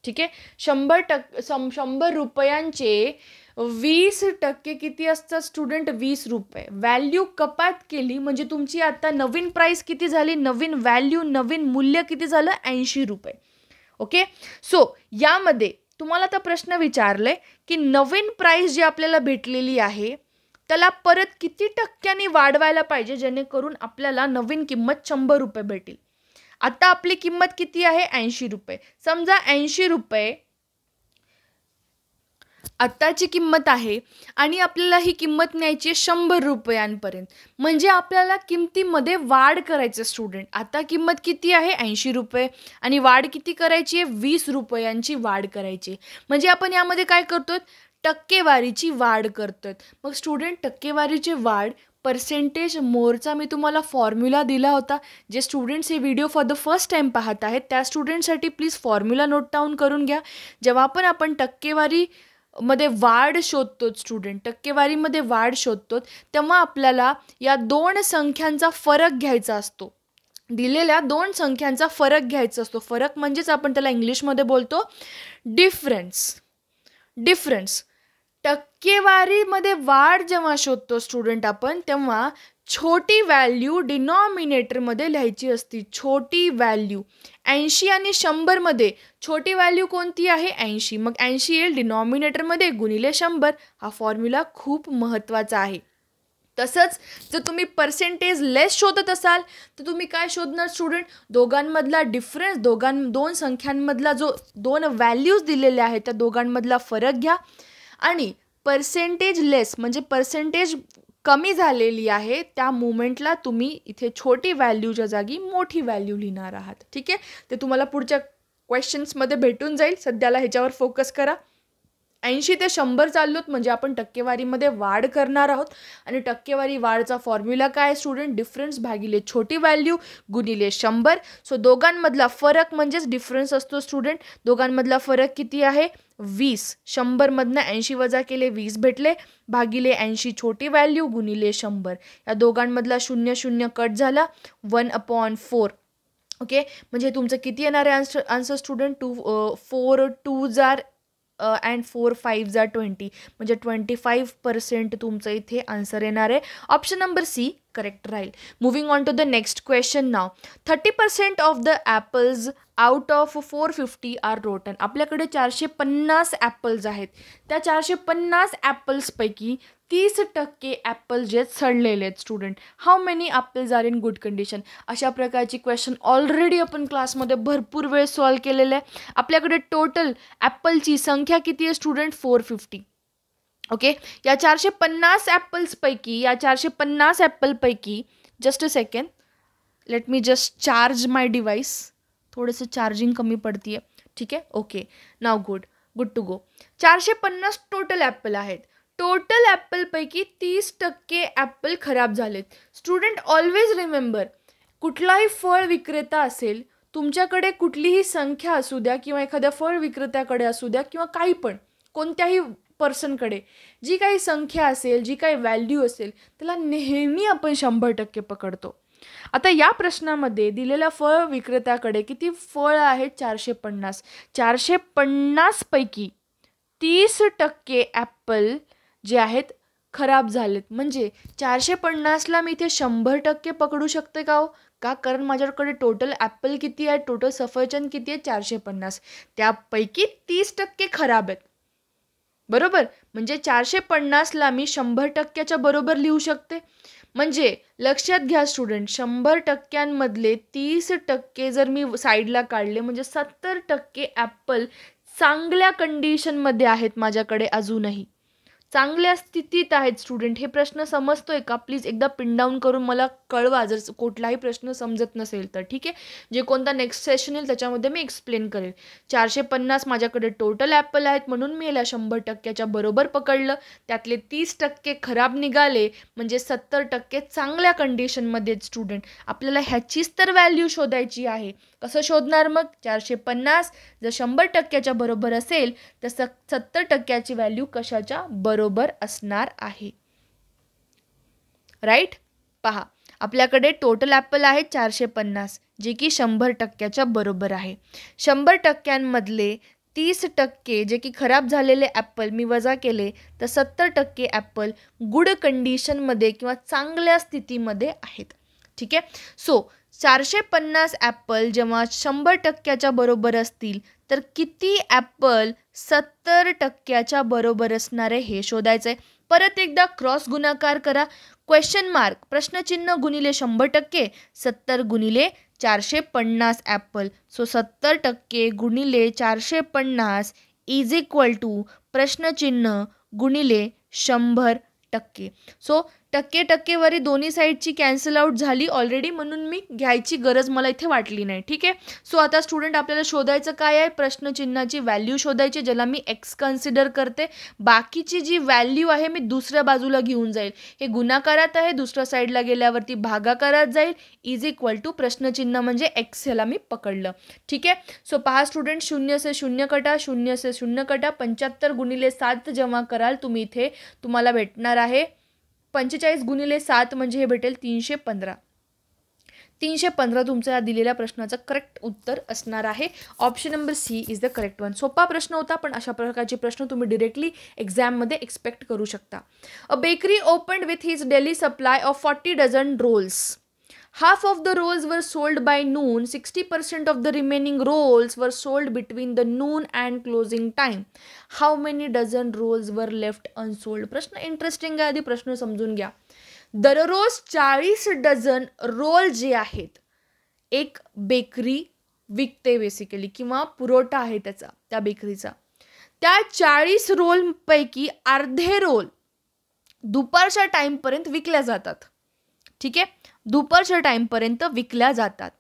ठीक आहे, 100 रुपयांचे 20% किती असतात स्टुडंट, 20 रुपये. व्हॅल्यू कपात केली म्हणजे तुमची आता नवीन प्राइस किती झाली, नवीन व्हॅल्यू, नवीन मूल्य किती झालं, 80 रुपये. ओके, सो यामध्ये तुम्हाला आता प्रश्न विचारले की नवीन प्राइस जी आपल्याला भेटलेली आहे त्याला परत किती टक्क्यांनी वाढवायला पाहिजे जेणेकरून आपल्याला नवीन किंमत 100 रुपये भेटेल. आता आपली किंमत किती आहे, 80 रुपये. समजा 80 रुपये आत्ताची किंमत आहे आणि आपल्याला ही किंमत न्यायची आहे 100 रुपयांपर्यंत, म्हणजे आपल्याला किमतीमध्ये वाढ करायचं स्टुडंट. आता किंमत किती आहे, 80 रुपये, आणि वाढ किती करायची आहे, 20 रुपयांची वाढ करायची. म्हणजे आपण यामध्ये काय करतोय, टक्केवारीची वाढ करतोय. मग स्टुडंट टक्केवारीची वाढ पर्सेंटेज मोरचा मी तुम्हाला फॉर्म्युला दिला होता. जे स्टुडंट्स हे video for the first time पाहत आहेत त्या स्टुडंटसाठी प्लीज फॉर्म्युला नोट डाऊन करून घ्या. जेव्हा पण आपण टक्केवारी मध्ये वाढ शोधतो स्टुडंट, टक्केवारीमध्ये वाढ शोधतो, तेव्हा आपल्याला या दोन संख्यांचा फरक घ्यायचा असतो. दिलेल्या दोन संख्यांचा फरक घ्यायचा असतो. फरक म्हणजेच आपण त्याला इंग्लिशमध्ये बोलतो डिफरन्स. टक्केवारीमध्ये वाढ जेव्हा शोधतो स्टुडंट आपण, तेव्हा छोटी व्हॅल्यू डिनॉमिनेटरमध्ये लिहायची असती. छोटी व्हॅल्यू 80 आणि 100 मध्ये छोटी व्हॅल्यू कोणती आहे? 80. मग 80 येईल डिनॉमिनेटरमध्ये गुणिले 100. हा फॉर्म्युला खूप महत्त्वाचा आहे. तसंच जर तुम्ही पर्सेंटेज लेस शोधत असाल तर तुम्ही काय शोधणार स्टुडंट? दोघांमधला डिफरन्स, दोन संख्यांमधला जो दोन व्हॅल्यूज दिलेल्या आहेत त्या दोघांमधला फरक घ्या आणि पर्सेंटेज लेस म्हणजे पर्सेंटेज कमी झालेली आहे त्या मोमेंटला तुम्ही इथे छोटी व्हॅल्यूच्या जागी मोठी व्हॅल्यू लिहिणार आहात. ठीक आहे, ते तुम्हाला पुढच्या क्वेश्चन्समध्ये भेटून जाईल. सध्याला ह्याच्यावर फोकस करा. 80 ते 100 चाललोत म्हणजे आपण टक्केवारीमध्ये वाढ करणार आहोत आणि टक्केवारी वाढचा फॉर्म्युला काय स्टुडंट? डिफरन्स भागिले छोटी व्हॅल्यू गुणिले 100. सो दोघांमधला फरक म्हणजेच डिफरन्स असतो स्टुडंट. दोघांमधला फरक किती आहे? 20. 100मधनं 80 वजा केले 20 भेटले भागिले 80 छोटी व्हॅल्यू गुणिले 100. या दोघांमधला 0 कट झाला 1/4. ओके, म्हणजे तुमचं किती येणार आहे answer student? 4 2s are and 4 5s are 20. म्हणजे 25% तुमचं इथे आन्सर येणार आहे. ऑप्शन नंबर सी करेक्ट राहील. Moving on to the next question नाव. 30% off the apples out of 450 are rotten. आपल्याकडे 450 ॲपल्स आहेत. त्या 450 ॲपल्सपैकी 30% ॲपल जे सडलेले आहेत student. How many apples are in good condition? अशा प्रकारची क्वेश्चन ऑलरेडी आपण क्लासमध्ये भरपूर वेळ सॉल्व केलेलं आहे. आपल्याकडे टोटल ॲपलची संख्या किती आहे स्टुडंट? 450. ओके, या 450 ॲपलपैकी just a second, let me just charge my device. थोडंसं चार्जिंग कमी पडतीये. ठीक आहे, okay, now good to go. 450 total apple आहेत. टोटल ॲपलपैकी 30% ॲपल खराब झालेत. स्टुडंट ऑलवेज रिमेंबर, कुठलाही फळ विक्रेता असेल, तुमच्याकडे कुठलीही संख्या असू द्या किंवा एखाद्या फळ विक्रेत्याकडे असू द्या किंवा काही पण कोणत्याही पर्सनकडे जी काही संख्या असेल, जी काही व्हॅल्यू असेल, त्याला नेहमी आपण 100% पकडतो. आता या प्रश्नामध्ये दिलेल्या फळ विक्रेत्याकडे किती फळ आहेत? 450. 450 पैकी 30% ॲपल जे आहेत खराब झालेत. म्हणजे 450ला मी इथे 100% पकडू शकते का हो? का? कारण माझ्याकडे टोटल ॲपल किती आहे? टोटल सफरचंद किती आहे? 450. त्यापैकी 30% खराब आहेत. बरोबर, म्हणजे 450ला मी 100%च्या बरोबर लिहू शकते. म्हणजे लक्षात घ्या स्टुडंट, 100%मधले 30% जर मी साईडला काढले म्हणजे 70% ॲपल चांगल्या कंडिशनमध्ये आहेत. माझ्याकडे अजूनही चांगल्या स्थितीत आहेत स्टुडंट. हे प्रश्न समजतोय का? प्लीज एकदा पिन डाऊन करून मला कळवा जर कुठलाही प्रश्न समजत नसेल तर. ठीक आहे, जे कोणता नेक्स्ट सेशन येईल त्याच्यामध्ये मी एक्सप्लेन करेल. 450 माझ्याकडे टोटल ॲपल आहेत म्हणून मी याला 100%च्या बरोबर पकडलं. त्यातले 30% खराब निघाले म्हणजे 70% चांगल्या कंडिशनमध्ये स्टुडंट. आपल्याला ह्याचीच तर व्हॅल्यू शोधायची आहे. कसं शोधणार मग? 450 जर 100%च्या बरोबर असेल तर 70%ची व्हॅल्यू कशाच्या बरोबर असणार आहे? राईट, पहा आपल्याकडे टोटल ॲपल आहेत 450 जे की 100%च्या बरोबर आहे. 100%मधले 30% जे की खराब झालेले ॲपल मी वजा केले तर 70% ॲपल गुड कंडिशनमध्ये किंवा चांगल्या स्थितीमध्ये आहेत. ठीक आहे, सो 450 ॲपल जेव्हा 100%च्या बरोबर असतील तर किती ॲपल 70%च्या बरोबर असणार आहे हे शोधायचं आहे. परत एकदा क्रॉस गुणाकार करा. क्वेश्चन मार्क प्रश्नचिन्ह गुणिले 100%, 70 गुणिले 450 ॲपल. सो 70% गुणिले 450 इज इक्वल टू प्रश्नचिन्ह गुणिले 100%. सो टक्केवारी दोन्ही साईडची कॅन्सल आउट झाली ऑलरेडी, म्हणून मी घ्यायची गरज मला इथे वाटली नाही. ठीक आहे. सो आता स्टुडंट आपल्याला शोधायचं काय आहे, प्रश्नचिन्हाची व्हॅल्यू शोधायची, ज्याला मी एक्स कन्सिडर करते. बाकीची जी व्हॅल्यू आहे मी दुसऱ्या बाजूला घेऊन जाईल. हे गुणाकारात आहे, दुसऱ्या साईडला गेल्यावरती भागाकारात जाईल. इज इक्वल टू प्रश्नचिन्ह म्हणजे एक्स, ह्याला मी पकडलं. ठीक आहे. सो पहा स्टुडंट, 0 से 0 कटा, 0 से 0 कटा, 75 गुणिले 7 जेव्हा कराल तुम्ही इथे तुम्हाला भेटणार आहे 45 गुणिले 7 म्हणजे हे भेटेल 315. 315 तुमच्या दिलेल्या प्रश्नाचं करेक्ट उत्तर असणार आहे. Option number C is the correct one. सोपा प्रश्न होता, पण अशा प्रकारचे प्रश्न तुम्ही डिरेक्टली एक्झाममध्ये एक्सपेक्ट करू शकता. A bakery opened with his daily supply of 40 dozen rolls. Half of the rolls were sold by noon. 60% of the remaining rolls were sold between the noon and closing time. How many dozen rolls were left unsold? प्रश्न इंटरेस्टिंग आहे, आधी प्रश्न समजून घ्या. दररोज 40 डझन रोल जे आहेत एक बेकरी विकते बेसिकली, किंवा पुरवठा आहे त्याचा, त्या बेकरीचा. त्या 40 रोलपैकी अर्धे रोल दुपारच्या टाईमपर्यंत विकल्या जातात. ठीक आहे. दुपारच्या टाईमपर्यंत विकल्या जातात.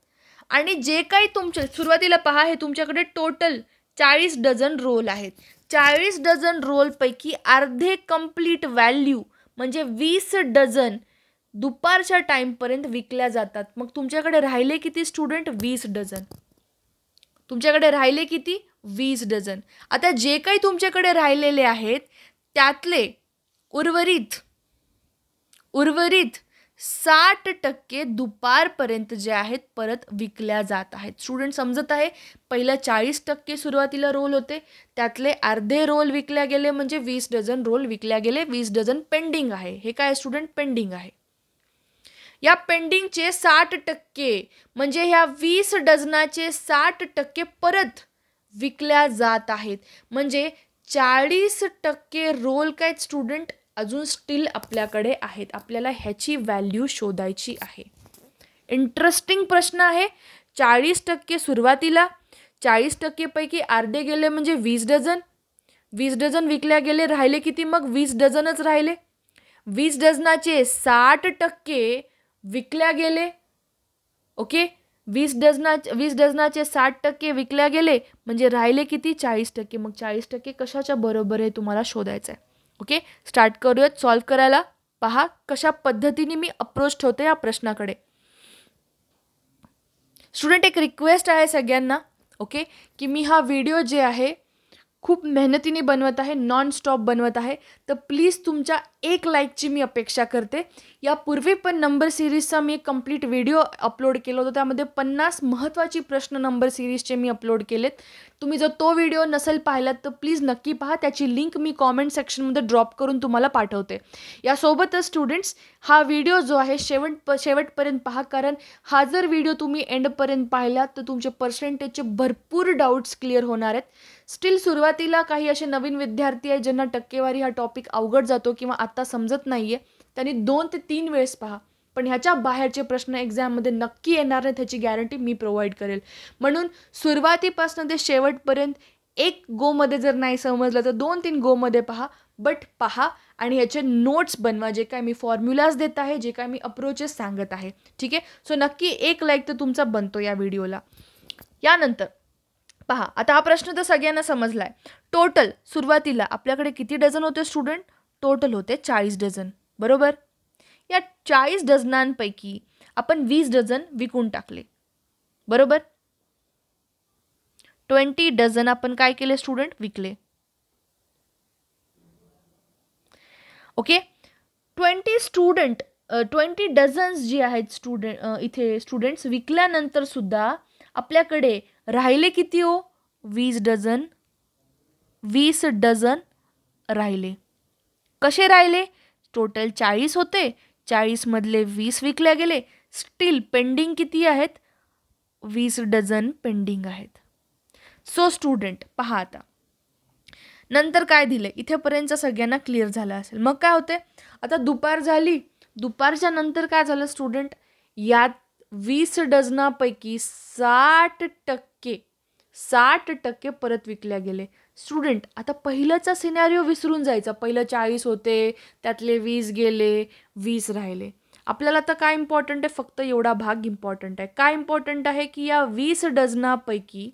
आणि जे काही तुमचे सुरुवातीला पहा, हे तुमच्याकडे टोटल 40 डझन रोल आहेत. 40 डझन रोलपैकी अर्धे कंप्लीट व्हॅल्यू म्हणजे 20 डझन दुपारच्या टाईमपर्यंत विकल्या जातात. मग तुमच्याकडे राहिले किती स्टुडंट? 20 डझन. तुमच्याकडे राहिले किती? 20 डझन. आता जे काही तुमच्याकडे राहिलेले आहेत त्यातले उर्वरित 60% दुपारपर्यंत जे आहेत परत विकल्या जात आहेत. स्टुडंट समजत आहे? पहिलं 40% सुरुवातीला रोल होते, त्यातले अर्धे रोल विकल्या गेले म्हणजे 20 डझन रोल विकल्या गेले. 20 डझन पेंडिंग आहे. हे काय स्टुडंट? पेंडिंग आहे. या पेंडिंगचे 60% म्हणजे ह्या 20 डझनाचे 60% परत विकल्या जात आहेत. म्हणजे 40% रोल काय स्टुडंट अजून स्टील आपल्याकडे आहेत. आपल्याला ह्याची व्हॅल्यू शोधायची आहे. इंटरेस्टिंग प्रश्न आहे. 40% सुरुवातीला, 40% पैकी अर्धे गेले म्हणजे 20 डझन. 20 डझन विकल्या गेले, राहिले किती मग? 20 डझनच राहिले. 20 डझनाचे 60% विकल्या गेले. ओके. 20 डझनाचे 60% विकल्या गेले म्हणजे राहिले किती? 40%. मग 40% कशाच्या बरोबर आहे तुम्हाला शोधायचं आहे. ओके. स्टार्ट करूयात सॉल्व करायला. पहा कशा पद्धतीने मी अप्रोच ठेवते या प्रश्नाकडे. स्टुडंट, एक रिक्वेस्ट आहे सगळ्यांना, ओके, की मी हा व्हिडिओ जे आहे खूप मेहनतीने बनवत आहे, नॉन स्टॉप बनवत आहे, तर प्लीज तुमच्या 1 लाईकची मी अपेक्षा करते. यापूर्वी पण नंबर सिरीजचा मी एक कंप्लीट व्हिडिओ अपलोड केला होता. त्यामध्ये 50 महत्त्वाची प्रश्न नंबर सिरीजचे मी अपलोड केलेत. तुम्ही जर तो व्हिडिओ नसेल पाहिलात तर प्लीज नक्की पहा. त्याची लिंक मी कॉमेंट सेक्शनमध्ये ड्रॉप करून तुम्हाला पाठवते. यासोबतच स्टुडंट्स, हा व्हिडिओ जो आहे शेवटपर्यंत पहा, कारण हा जर व्हिडिओ तुम्ही एंडपर्यंत पाहिलात तर तुमचे पर्सेंटेजचे भरपूर डाऊट्स क्लिअर होणार आहेत. स्टील सुरुवातीला काही असे नवीन विद्यार्थी आहेत ज्यांना टक्केवारी हा टॉपिक अवघड जातो किंवा आत्ता समजत नाही आहे, त्यांनी 2 ते 3 वेळेस पहा. पण ह्याच्या बाहेरचे प्रश्न एक्झाममध्ये नक्की येणार नाहीत, ह्याची गॅरंटी मी प्रोव्हाइड करेल. म्हणून सुरुवातीपासून ते शेवटपर्यंत 1 गोमध्ये जर नाही समजलं तर 2-3 गोमध्ये पहा, बट पहा आणि ह्याचे नोट्स बनवा. जे काय मी फॉर्म्युलाज देत आहे, जे काय मी अप्रोचेस सांगत आहे. ठीक आहे. सो नक्की 1 लाईक तर तुमचा बनतो या व्हिडिओला. यानंतर पहा, आता हा प्रश्न तर सगळ्यांना समजला आहे. टोटल सुरुवातीला आपल्याकडे किती डझन होते स्टुडंट? टोटल होते 40 डझन. बरोबर. या 40 डझनांपैकी आपण 20 डझन विकून टाकले. बरोबर. 20 डझन आपण काय केले स्टुडंट? विकले. ओके. 20 डझन्स जी आहेत इथे स्टुडंट्स विकल्यानंतर सुद्धा आपल्याकडे राहिले किती हो? 20 डझन. 20 डझन राहिले. कसे राहिले? टोटल 40 होते, 40 मधले 20 विकल्या गेले. स्टील पेंडिंग किती आहेत? 20 डझन पेंडिंग आहेत. सो स्टुडंट पहा, आता नंतर काय दिले इथेपर्यंत सगळ्यांना क्लिअर झालं असेल. मग काय होते? आता दुपार झाली. दुपारच्या नंतर काय झालं स्टुडंट? यात 20 डझनापैकी 60% 60% परत विकल्या गेले. स्टुडंट, आता पहिल्याचा सिनॅरिओ विसरून जायचा. पहिलं 40 होते, त्यातले 20 गेले, 20 राहिले. आपल्याला आता काय इम्पॉर्टंट आहे? फक्त एवढा भाग इम्पॉर्टंट आहे. काय इम्पॉर्टंट आहे की या 20 डझनापैकी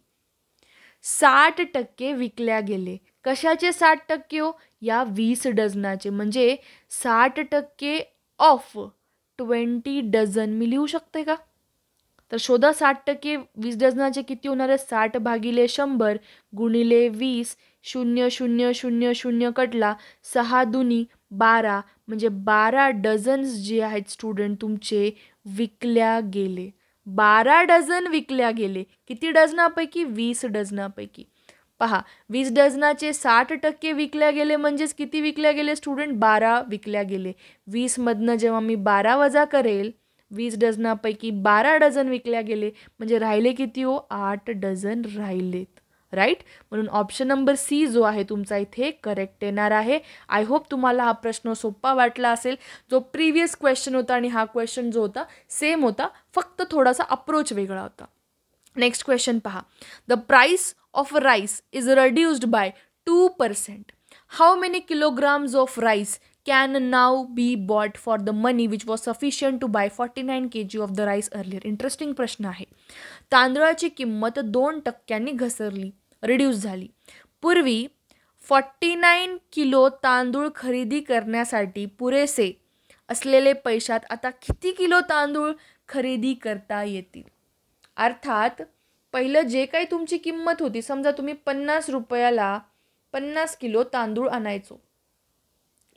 60% विकल्या गेले. कशाचे 60% हो? या 20 डझनाचे. म्हणजे 60% ऑफ 20 डझन. मी लिहू शकते का? तर शोधा 60% 20 डझनाचे किती होणार आहे? 60 भागिले 100 गुणिले 20. 0,0,0,0 कटला. 6 दुनी 12. म्हणजे 12 डझन्स जे आहेत स्टुडंट तुमचे विकल्या गेले. 12 डझन विकल्या गेले. किती डझनापैकी? 20 डझनापैकी. पहा, 20 डझनाचे 60% विकल्या गेले म्हणजेच किती विकल्या गेले स्टुडंट? 12 विकल्या गेले. 20 मधनं जेव्हा मी 12 वजा करेल, 20 डझनापैकी 12 डझन विकल्या गेले म्हणजे राहिले किती हो? 8 डझन राहिलेत. राईट? म्हणून ऑप्शन नंबर सी जो आहे तुमचा इथे करेक्ट येणार आहे. आय होप तुम्हाला हा प्रश्न सोपा वाटला असेल. जो प्रिव्हियस क्वेश्चन होता आणि हा क्वेश्चन जो होता सेम होता, फक्त थोडासा अप्रोच वेगळा होता. नेक्स्ट क्वेश्चन पहा. The price of rice is reduced by 2%. How many kilograms of rice can now be bought for the money which was sufficient to buy 49 kg of the rice earlier? Interesting प्रश्न आहे. तांदळाची किंमत 2% घसरली, रिड्यूस झाली. पूर्वी 49 किलो तांदूळ खरेदी करण्यासाठी पुरेसे असलेले पैशात आता किती किलो तांदूळ खरेदी करता येतील? अर्थात पहिलं जे काही तुमची किंमत होती, समजा तुम्ही 50 रुपयाला 50 किलो तांदूळ आणायचो,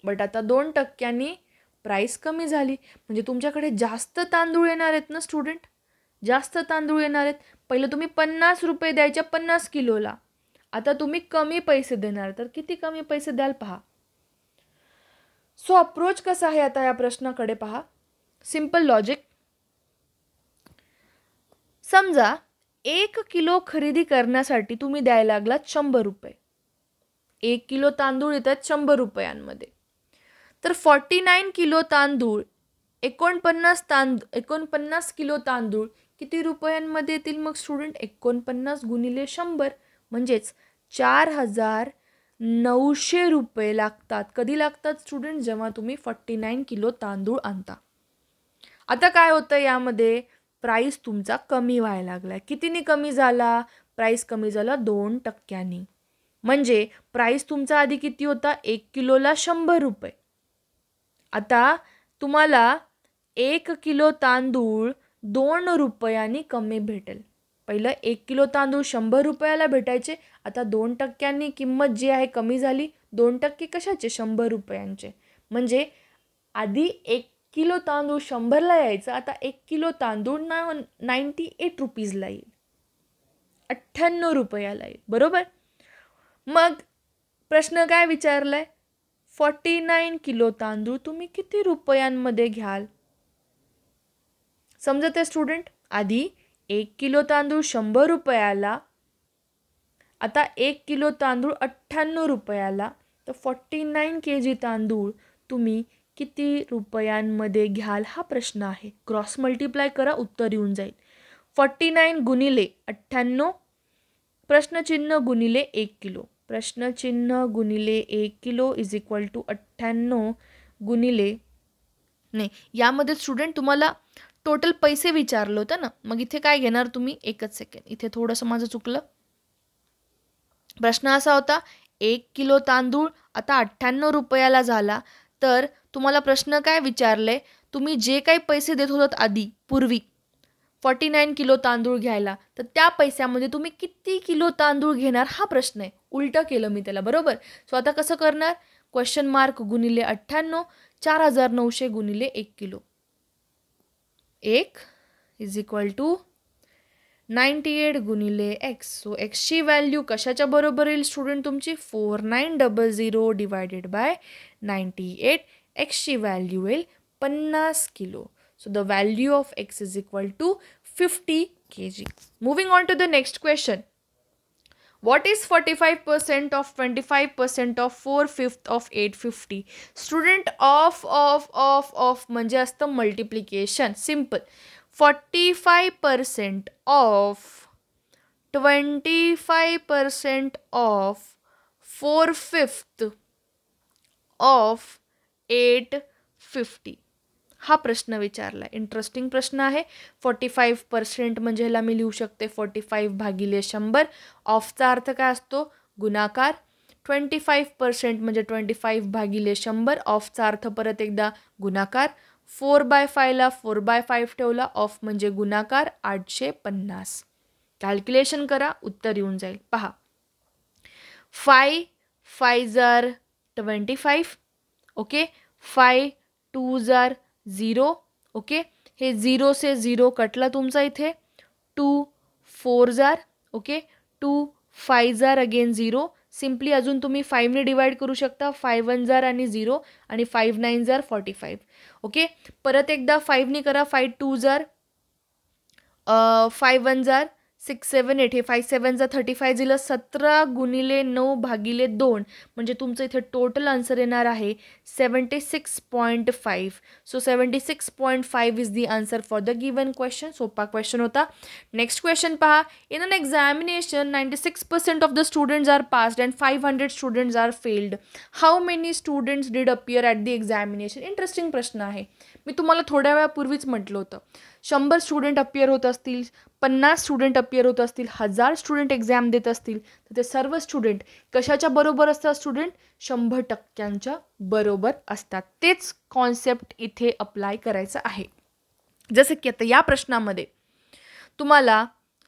बट आता 2% प्राईस कमी झाली. म्हणजे तुमच्याकडे जास्त तांदूळ येणार आहेत ना स्टुडंट, जास्त तांदूळ येणार आहेत. पहिलं तुम्ही 50 रुपये द्यायच्या 50 किलोला, आता तुम्ही कमी पैसे देणार. तर किती कमी पैसे द्याल पहा. सो अप्रोच कसा आहे आता या प्रश्नाकडे पहा. Simple logic. समजा 1 किलो खरेदी करण्यासाठी तुम्ही द्यायला लागलात 100 रुपये. 1 किलो तांदूळ येतात 100 रुपयांमध्ये. तर 49 किलो तांदूळ 49 किलो तांदूळ किती रुपयांमध्ये येतील मग स्टुडंट? 49 गुणिले 100 म्हणजेच 4,900 रुपये लागतात. कधी लागतात स्टुडंट? जेव्हा तुम्ही 49 किलो तांदूळ आणता. आता काय होतं यामध्ये? प्राईस तुमचा कमी व्हायला लागला. कितीने कमी झाला? प्राईस कमी झाला 2%. म्हणजे प्राईस तुमचा आधी किती होता? 1 किलोला 100 रुपये. आता तुम्हाला 1 किलो तांदूळ 2 रुपयांनी कमी भेटेल. पहिलं 1 किलो तांदूळ 100 रुपयाला भेटायचे, आता 2%नी किंमत जी आहे कमी झाली. 2% कशाचे? 100 रुपयांचे. म्हणजे आधी 1 किलो तांदूळ 100ला यायचं, आता 1 किलो तांदूळ 98 रुपीजला येईल, 98 रुपयाला येईल. बरोबर? मग प्रश्न काय विचारलाय? 49 किलो तांदूळ तुम्ही किती रुपयांमध्ये घ्याल? समजत आहे स्टुडंट? आधी 1 किलो तांदूळ 100 रुपयाला, आता 1 किलो तांदूळ 98 रुपयाला. तर 49 kg तांदूळ तुम्ही किती रुपयांमध्ये घ्याल हा प्रश्न आहे. क्रॉस मल्टिप्लाय करा, उत्तर येऊन जाईल. 49 गुणिले 98 प्रश्नचिन्ह गुणिले 1 किलो, प्रश्नचिन्ह गुणिले 1 किलो इज इक्वल टू 98 गुणिले, नाही यामध्ये स्टुडंट तुम्हाला टोटल पैसे विचारलं होतं ना, मग इथे काय घेणार तुम्ही? एकच सेकंड, इथे थोडंसं माझं चुकलं. प्रश्न असा होता 1 किलो तांदूळ आता 98 रुपयाला झाला. तर तुम्हाला प्रश्न काय विचारले? तुम्ही जे काही पैसे देत होतात आधी पूर्वी 49 किलो तांदूळ घ्यायला, तर त्या पैशामध्ये तुम्ही किती किलो तांदूळ घेणार हा प्रश्न आहे. उलटं केलं मी त्याला. बरोबर? सो आता कसं करणार? क्वेश्चन मार्क गुणिले 98, 4,900 गुणिले 1 किलो. 1 इज इक्वल टू 98 गुणिले एक्स. सो एक्सची व्हॅल्यू कशाच्या बरोबर येईल स्टुडंट तुमची? 4900 डिवायडेड बाय 98. एक्सची व्हॅल्यू येईल 50 kilo. So the value of x is equal to 50 kg. Moving on to the next question. What is 45% of 25% of 4/5 of 850? Student of म्हणजे असतं multiplication. Simple. 45% of 25% of 4/5 of 850. हा प्रश्न विचारला. इंटरेस्टिंग प्रश्न आहे. 45% म्हणजे ह्याला मी लिहू शकते 45 भागिले 100. ऑफचा अर्थ काय असतो? गुणाकार. 25% म्हणजे 25 भागिले 100. ऑफचा अर्थ परत एकदा गुणाकार. 4/5ला 4/5 ठेवला. ऑफ म्हणजे गुणाकार. 850. कॅल्क्युलेशन करा, उत्तर येऊन जाईल. पहा, 5 5 जार 25. ओके, 5 2 जार 0. ओके, हे 0 से 0 कटला तुमचा इथे. 2 4 जार. ओके, 2 5 जार अगेन 0. सिम्पली अजून तुम्ही 5ने डिवाइड करू शकता. 5 1 जार आणि 0 आणि 5 9 जार 45. ओके, परत एकदा 5ने करा. 5 2 जार 5 1 जार 6 7 8. हे 5 7 जार 35 दिलं. 17 गुणिले 9 भागिले 2 म्हणजे तुमचं इथे टोटल आन्सर येणार आहे 76.5. So 76.5 is the answer for the given question. सोपा क्वेश्चन होता. नेक्स्ट क्वेश्चन पहा. In an examination 96% of the students are passed and 500 students are failed. How many students did appear at the examination. Interesting प्रश्न आहे. मी तुम्हाला थोड्या वेळापूर्वीच म्हटलं होतं 100 स्टुडंट अपियर होत असतील, 50 स्टुडंट अपियर होत असतील, 1000 स्टुडंट एक्झाम देत असतील, तर ते सर्व स्टुडंट कशाच्या बरोबर असतात? स्टुडंट 100% बरोबर असतात. तेच कॉन्सेप्ट इथे अप्लाय करायचं आहे. जसं की आता या प्रश्नामध्ये तुम्हाला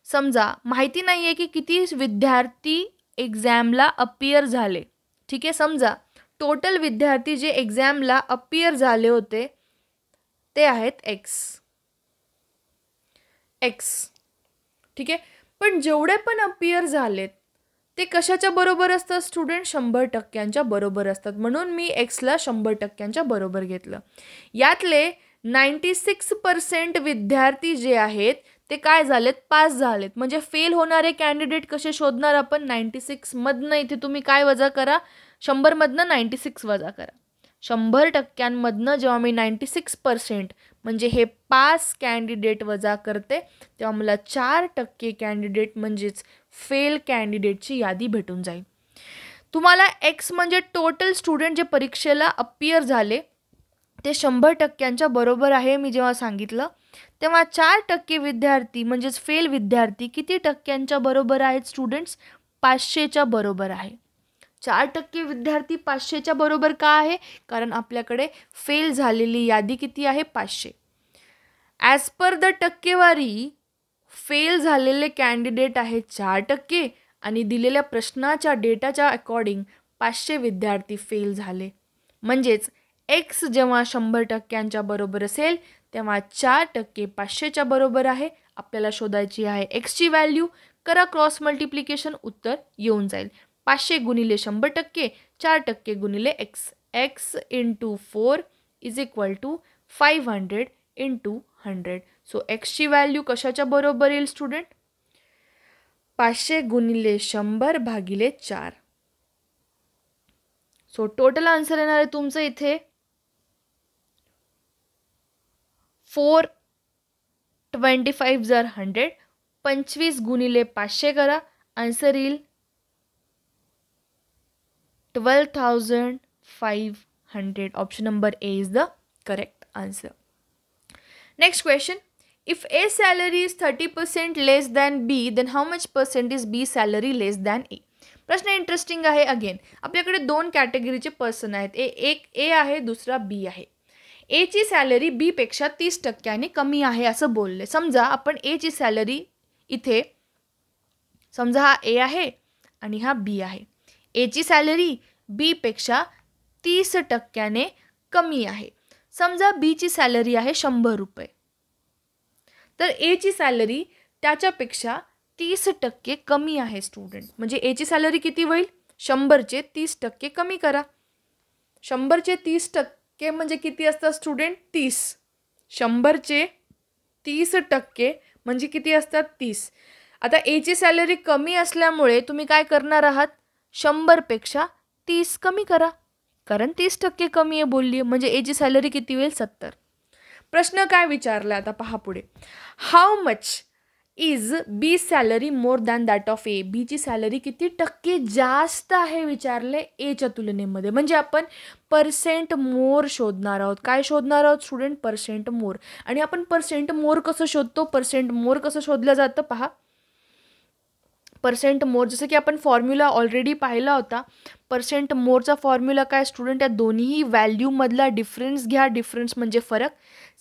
समजा माहिती नाही आहे की किती विद्यार्थी एक्झामला अपियर झाले. ठीक आहे, समजा टोटल विद्यार्थी जे एक्झामला अपियर झाले होते ते आहेत x. ठीक आहे, पण जेवढे पण अपियर झालेत ते कशाच्या बरोबर असतात? स्टुडंट 100% बरोबर असतात. म्हणून मी एक्सला 100% बरोबर घेतलं. यातले 96% विद्यार्थी जे आहेत ते काय झालेत? पास झालेत. म्हणजे फेल होणारे कॅन्डिडेट कसे शोधणार आपण? 96मधनं इथे तुम्ही काय वजा करा? 100मधनं 96 वजा करा. 100%मधनं जेव्हा मी 96% म्हणजे हे पास कॅन्डिडेट वजा करते तेव्हा मला 4% कॅन्डिडेट म्हणजेच फेल कॅन्डिडेटची यादी भेटून जाईल. तुम्हाला एक्स म्हणजे टोटल स्टुडंट जे परीक्षेला अपियर झाले ते 100%च्या बरोबर आहे. मी जेव्हा सांगितलं तेव्हा 4% विद्यार्थी म्हणजेच फेल विद्यार्थी किती टक्क्यांच्या बरोबर आहेत? स्टुडंट्स 500च्या बरोबर आहे. 4% विद्यार्थी 500च्या बरोबर का आहे? कारण आपल्याकडे फेल झालेली यादी किती आहे? 500. ॲज पर द टक्केवारी फेल झालेले कॅन्डिडेट आहे 4% आणि दिलेल्या प्रश्नाच्या डेटाच्या अकॉर्डिंग 500 विद्यार्थी फेल झाले. म्हणजेच एक्स जेव्हा 100%च्या बरोबर असेल तेव्हा 4% 500च्या बरोबर आहे. आपल्याला शोधायची आहे एक्सची व्हॅल्यू. करा क्रॉस मल्टिप्लिकेशन, उत्तर येऊन जाईल. 500 गुणिले 100%, 4% गुणिले एक्स. X into 4 is equal to 500 into 100. So एक्सची व्हॅल्यू कशाच्या बरोबर येईल स्टुडंट? 500 गुणिले 100 भागिले 4. सो टोटल आन्सर येणार आहे तुमचं इथे 425 जार 100. 25 गुणिले 500 करा, आन्सर येईल 12,500. Option number A is the correct answer. Next question. If A salary is 30% less than B, then how much percent is B salary less than A? प्रश्न इंटरेस्टिंग आहे. अगेन आपल्याकडे 2 कॅटेगरीचे पर्सन आहेत. एक A आहे, दुसरा B आहे. A ची सॅलरी B पेक्षा 30% कमी आहे असं बोलले. समजा आपण A ची सॅलरी इथे समजा हा A आहे आणि हा B आहे. A ची सॅलरी B पेक्षा 30% कमी आहे. समजा B ची सॅलरी आहे 100 रुपये, तर A ची सॅलरी त्याच्यापेक्षा 30% कमी आहे स्टुडंट. म्हणजे A ची सॅलरी किती होईल? 100चे 30% कमी करा. 100चे 30% म्हणजे किती असतात स्टुडंट? 30. 100चे 30% म्हणजे किती असतात? 30. आता A ची सॅलरी कमी असल्यामुळे तुम्ही काय करणार आहात? 100पेक्षा 30 कमी करा, कारण 30% कमी आहे बोलली, म्हणजे A ची सॅलरी किती होईल? 70. प्रश्न काय विचारला आता पहा पुढे. How much is B salary more than that of A. बीची सॅलरी किती टक्के जास्त आहे विचारले एच्या तुलनेमध्ये. म्हणजे आपण पर्सेंट मोर शोधणार आहोत. काय शोधणार आहोत स्टुडंट? Percent more. आणि आपण पर्सेंट मोर कसं शोधतो? पर्सेंट मोर कसं शोधलं जातं पहा. पर्सेंट मोर जसं की आपण फॉर्म्युला ऑलरेडी पाहिला होता. पर्सेंट मोरचा फॉर्म्युला काय स्टुडंट? या दोन्ही व्हॅल्यूमधला डिफरन्स घ्या. डिफरन्स म्हणजे फरक.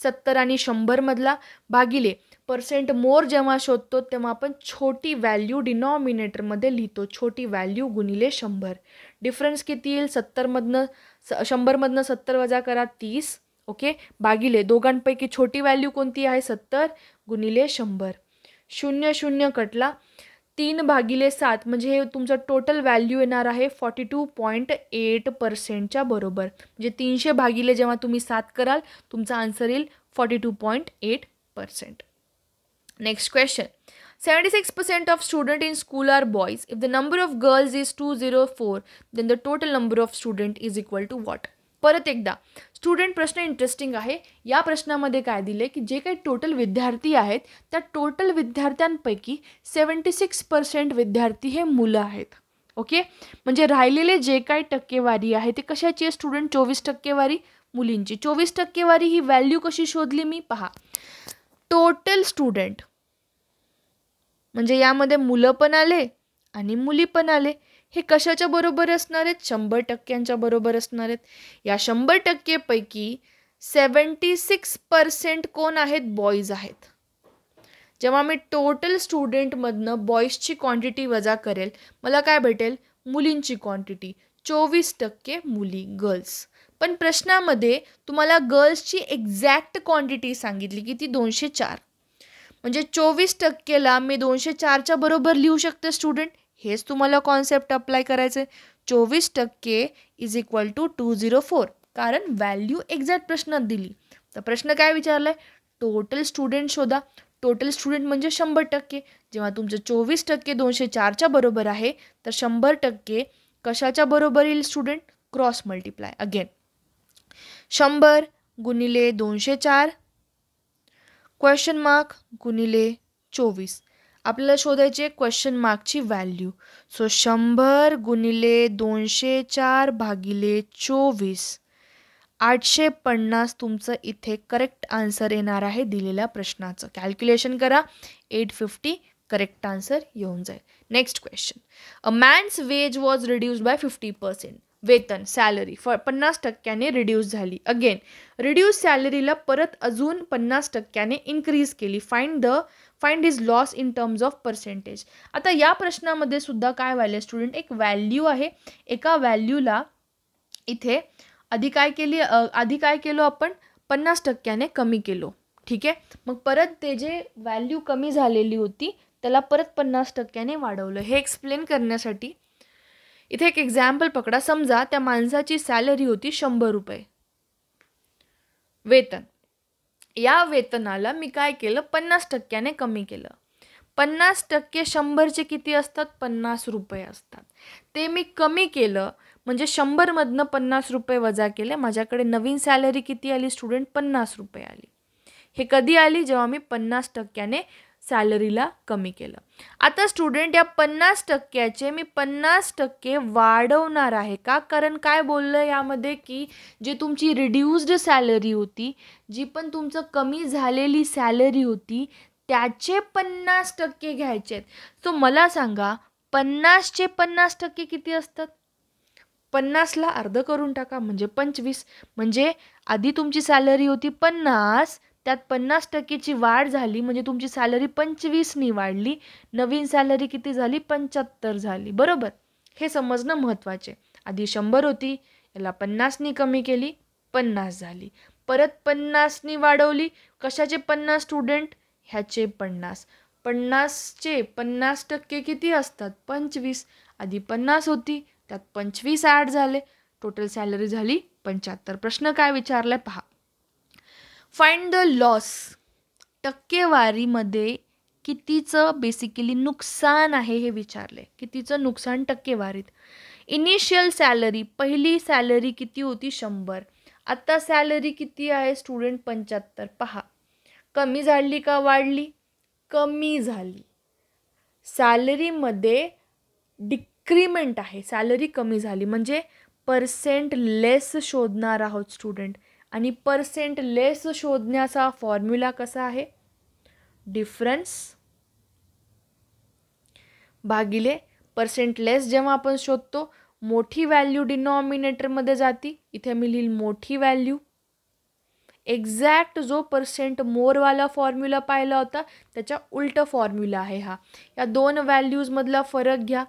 70 आणि 100 मधला भागिले पर्सेंट मोर जेव्हा शोधतो तेव्हा आपण छोटी व्हॅल्यू डिनॉमिनेटरमध्ये लिहितो. छोटी व्हॅल्यू गुणिले 100. डिफरन्स किती येईल? 70मधनं 100मधनं 70 वजा करा 30. ओके. भागिले दोघांपैकी छोटी व्हॅल्यू कोणती आहे? 70 गुणिले 100. 0 0 कटला. 3/7 म्हणजे हे तुमचं टोटल व्हॅल्यू येणार आहे 42.8%च्या बरोबर. म्हणजे 300 भागिले जेव्हा तुम्ही 7 कराल तुमचा आन्सर येईल 42.8%. Next question. 76% of students in school are boys. If the number of girls is 204, then the total number of student is equal to what? परत एकदा स्टुडंट प्रश्न इंटरेस्टिंग आहे. या प्रश्नामध्ये काय दिले की जे काही टोटल विद्यार्थी आहेत त्या टोटल विद्यार्थ्यांपैकी 76% विद्यार्थी हे मुलं आहेत. ओके. म्हणजे राहिलेले जे काही टक्केवारी आहे ते कशाची आहे स्टुडंट? 24 टक्केवारी मुलींची. 24 टक्केवारी ही व्हॅल्यू कशी शोधली मी? पहा. टोटल स्टुडंट म्हणजे यामध्ये मुलं पण आले आणि मुली पण आले. हे कशाच्या बरोबर असणार आहेत? 100% बरोबर असणार आहेत. या 100% पैकी 76% कोण आहेत? बॉईज आहेत. जेव्हा मी टोटल स्टुडंटमधनं बॉईजची क्वांटिटी वजा करेल मला काय भेटेल? मुलींची क्वांटिटी. 24% मुली गर्ल्स. पण प्रश्नामध्ये तुम्हाला गर्ल्सची एक्झॅक्ट क्वांटिटी सांगितली किती? 204. म्हणजे 24%ला मी 204च्या बरोबर लिहू शकते स्टुडंट. हेच तुम्हाला कॉन्सेप्ट अप्लाय करायचं आहे. 24% इज इक्वल टू 204. कारण व्हॅल्यू एक्झॅक्ट प्रश्नात दिली. तर प्रश्न काय विचारला आहे? टोटल स्टुडंट शोधा. टोटल स्टुडंट म्हणजे 100%. जेव्हा तुमचं 24% 204च्या बरोबर आहे तर 100% कशाच्या बरोबर येईल स्टुडंट? Cross multiply. अगेन 100 गुणिले 204 क्वेश्चन मार्क गुणिले 24. आपल्याला शोधायचे क्वेश्चन मार्कची व्हॅल्यू. सो 100 गुणिले 204 भागिले 24 850 तुमचं इथे करेक्ट आन्सर येणार आहे दिलेल्या प्रश्नाचं. कॅल्क्युलेशन करा. 850 करेक्ट आन्सर येऊन जाईल. Next question. A man's wage was reduced by 50%. वेतन सॅलरी 50% रिड्यूस झाली. अगेन रिड्यूस सॅलरीला परत अजून 50% इन्क्रीज केली. Find his loss in terms of percentage. आता या प्रश्नामध्ये सुद्धा काय व्हायला स्टुडंट? एक व्हॅल्यू आहे. एका व्हॅल्यूला इथे आधी काय केलो आपण? 50% कमी केलो. ठीक आहे. मग परत ते जे व्हॅल्यू कमी झालेली होती त्याला परत 50% वाढवलं. हे एक्सप्लेन करण्यासाठी इथे एक एक्झाम्पल पकडा. समजा त्या माणसाची सॅलरी होती 100 रुपये वेतन. या वेतनाला मी काय केलं? 50% कमी केलं. 50% 100चे किती असतात? 50 रुपये असतात. ते मी कमी केलं म्हणजे 100मधनं 50 रुपये वजा केले. माझ्याकडे नवीन सॅलरी किती आली स्टुडंट? 50 रुपये आली. हे कधी आली? जेव्हा मी 50% सॅलरीला कमी केलं. आता स्टुडंट या 50%चे मी 50% वाढवणार आहे का? कारण काय बोललं यामध्ये की जे तुमची रिड्यूस्ड सॅलरी होती, जी पण तुमचं कमी झालेली सॅलरी होती त्याचे 50% घ्यायचे आहेत. सो मला सांगा 50चे 50% किती असतात? 50ला अर्ध करून टाका म्हणजे 25. म्हणजे आधी तुमची सॅलरी होती 50, त्यात 50%ची वाढ झाली म्हणजे तुमची सॅलरी 25नी वाढली. नवीन सॅलरी किती झाली? 75 झाली. बरोबर. हे समजणं महत्त्वाचे. आधी 100 होती याला 50नी कमी केली 50 झाली. परत 50नी वाढवली. कशाचे 50 स्टुडंट? ह्याचे 50. 50चे 50% किती असतात? 25. आधी 50 होती त्यात 25 ॲड झाले. टोटल सॅलरी झाली 75. प्रश्न काय विचारलाय पहा. Find the loss. टक्केवारीमध्ये कितीचं बेसिकली नुकसान आहे हे विचारले. कितीचं नुकसान टक्केवारीत? इनिशियल सॅलरी पहिली सॅलरी किती होती? 100. आता सॅलरी किती आहे स्टुडंट? 75. पहा कमी झाली का वाढली? कमी झाली. सॅलरीमध्ये डिक्रीमेंट आहे, सॅलरी कमी झाली म्हणजे पर्सेंट लेस शोधणार आहोत स्टुडंट. आणि पर्सेंट लेस शोधण्याचा फॉर्म्युला कसा आहे? डिफरन्स भागिले पर्सेंट लेस. जेव्हा आपण शोधतो मोठी व्हॅल्यू डिनॉमिनेटरमध्ये जाती, इथे मी लिहिल मोठी व्हॅल्यू. एक्झॅक्ट जो पर्सेंट मोरवाला फॉर्म्युला पाहिला होता त्याच्या उलट फॉर्म्युला आहे हा. या दोन व्हॅल्यूजमधला फरक घ्या,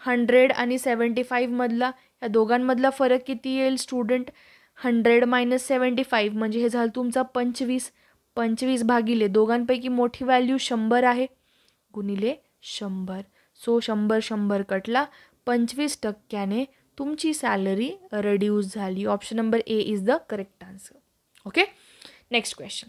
100 आणि 75 मधला. या दोघांमधला फरक किती येईल स्टुडंट? 100 - 75 म्हणजे हे झालं तुमचा 25. 25 भागिले दोघांपैकी मोठी व्हॅल्यू 100 आहे गुणिले 100. सो 100 कटला. 25% तुमची सॅलरी रिड्यूस झाली. Option number A is the correct answer. Okay, next question.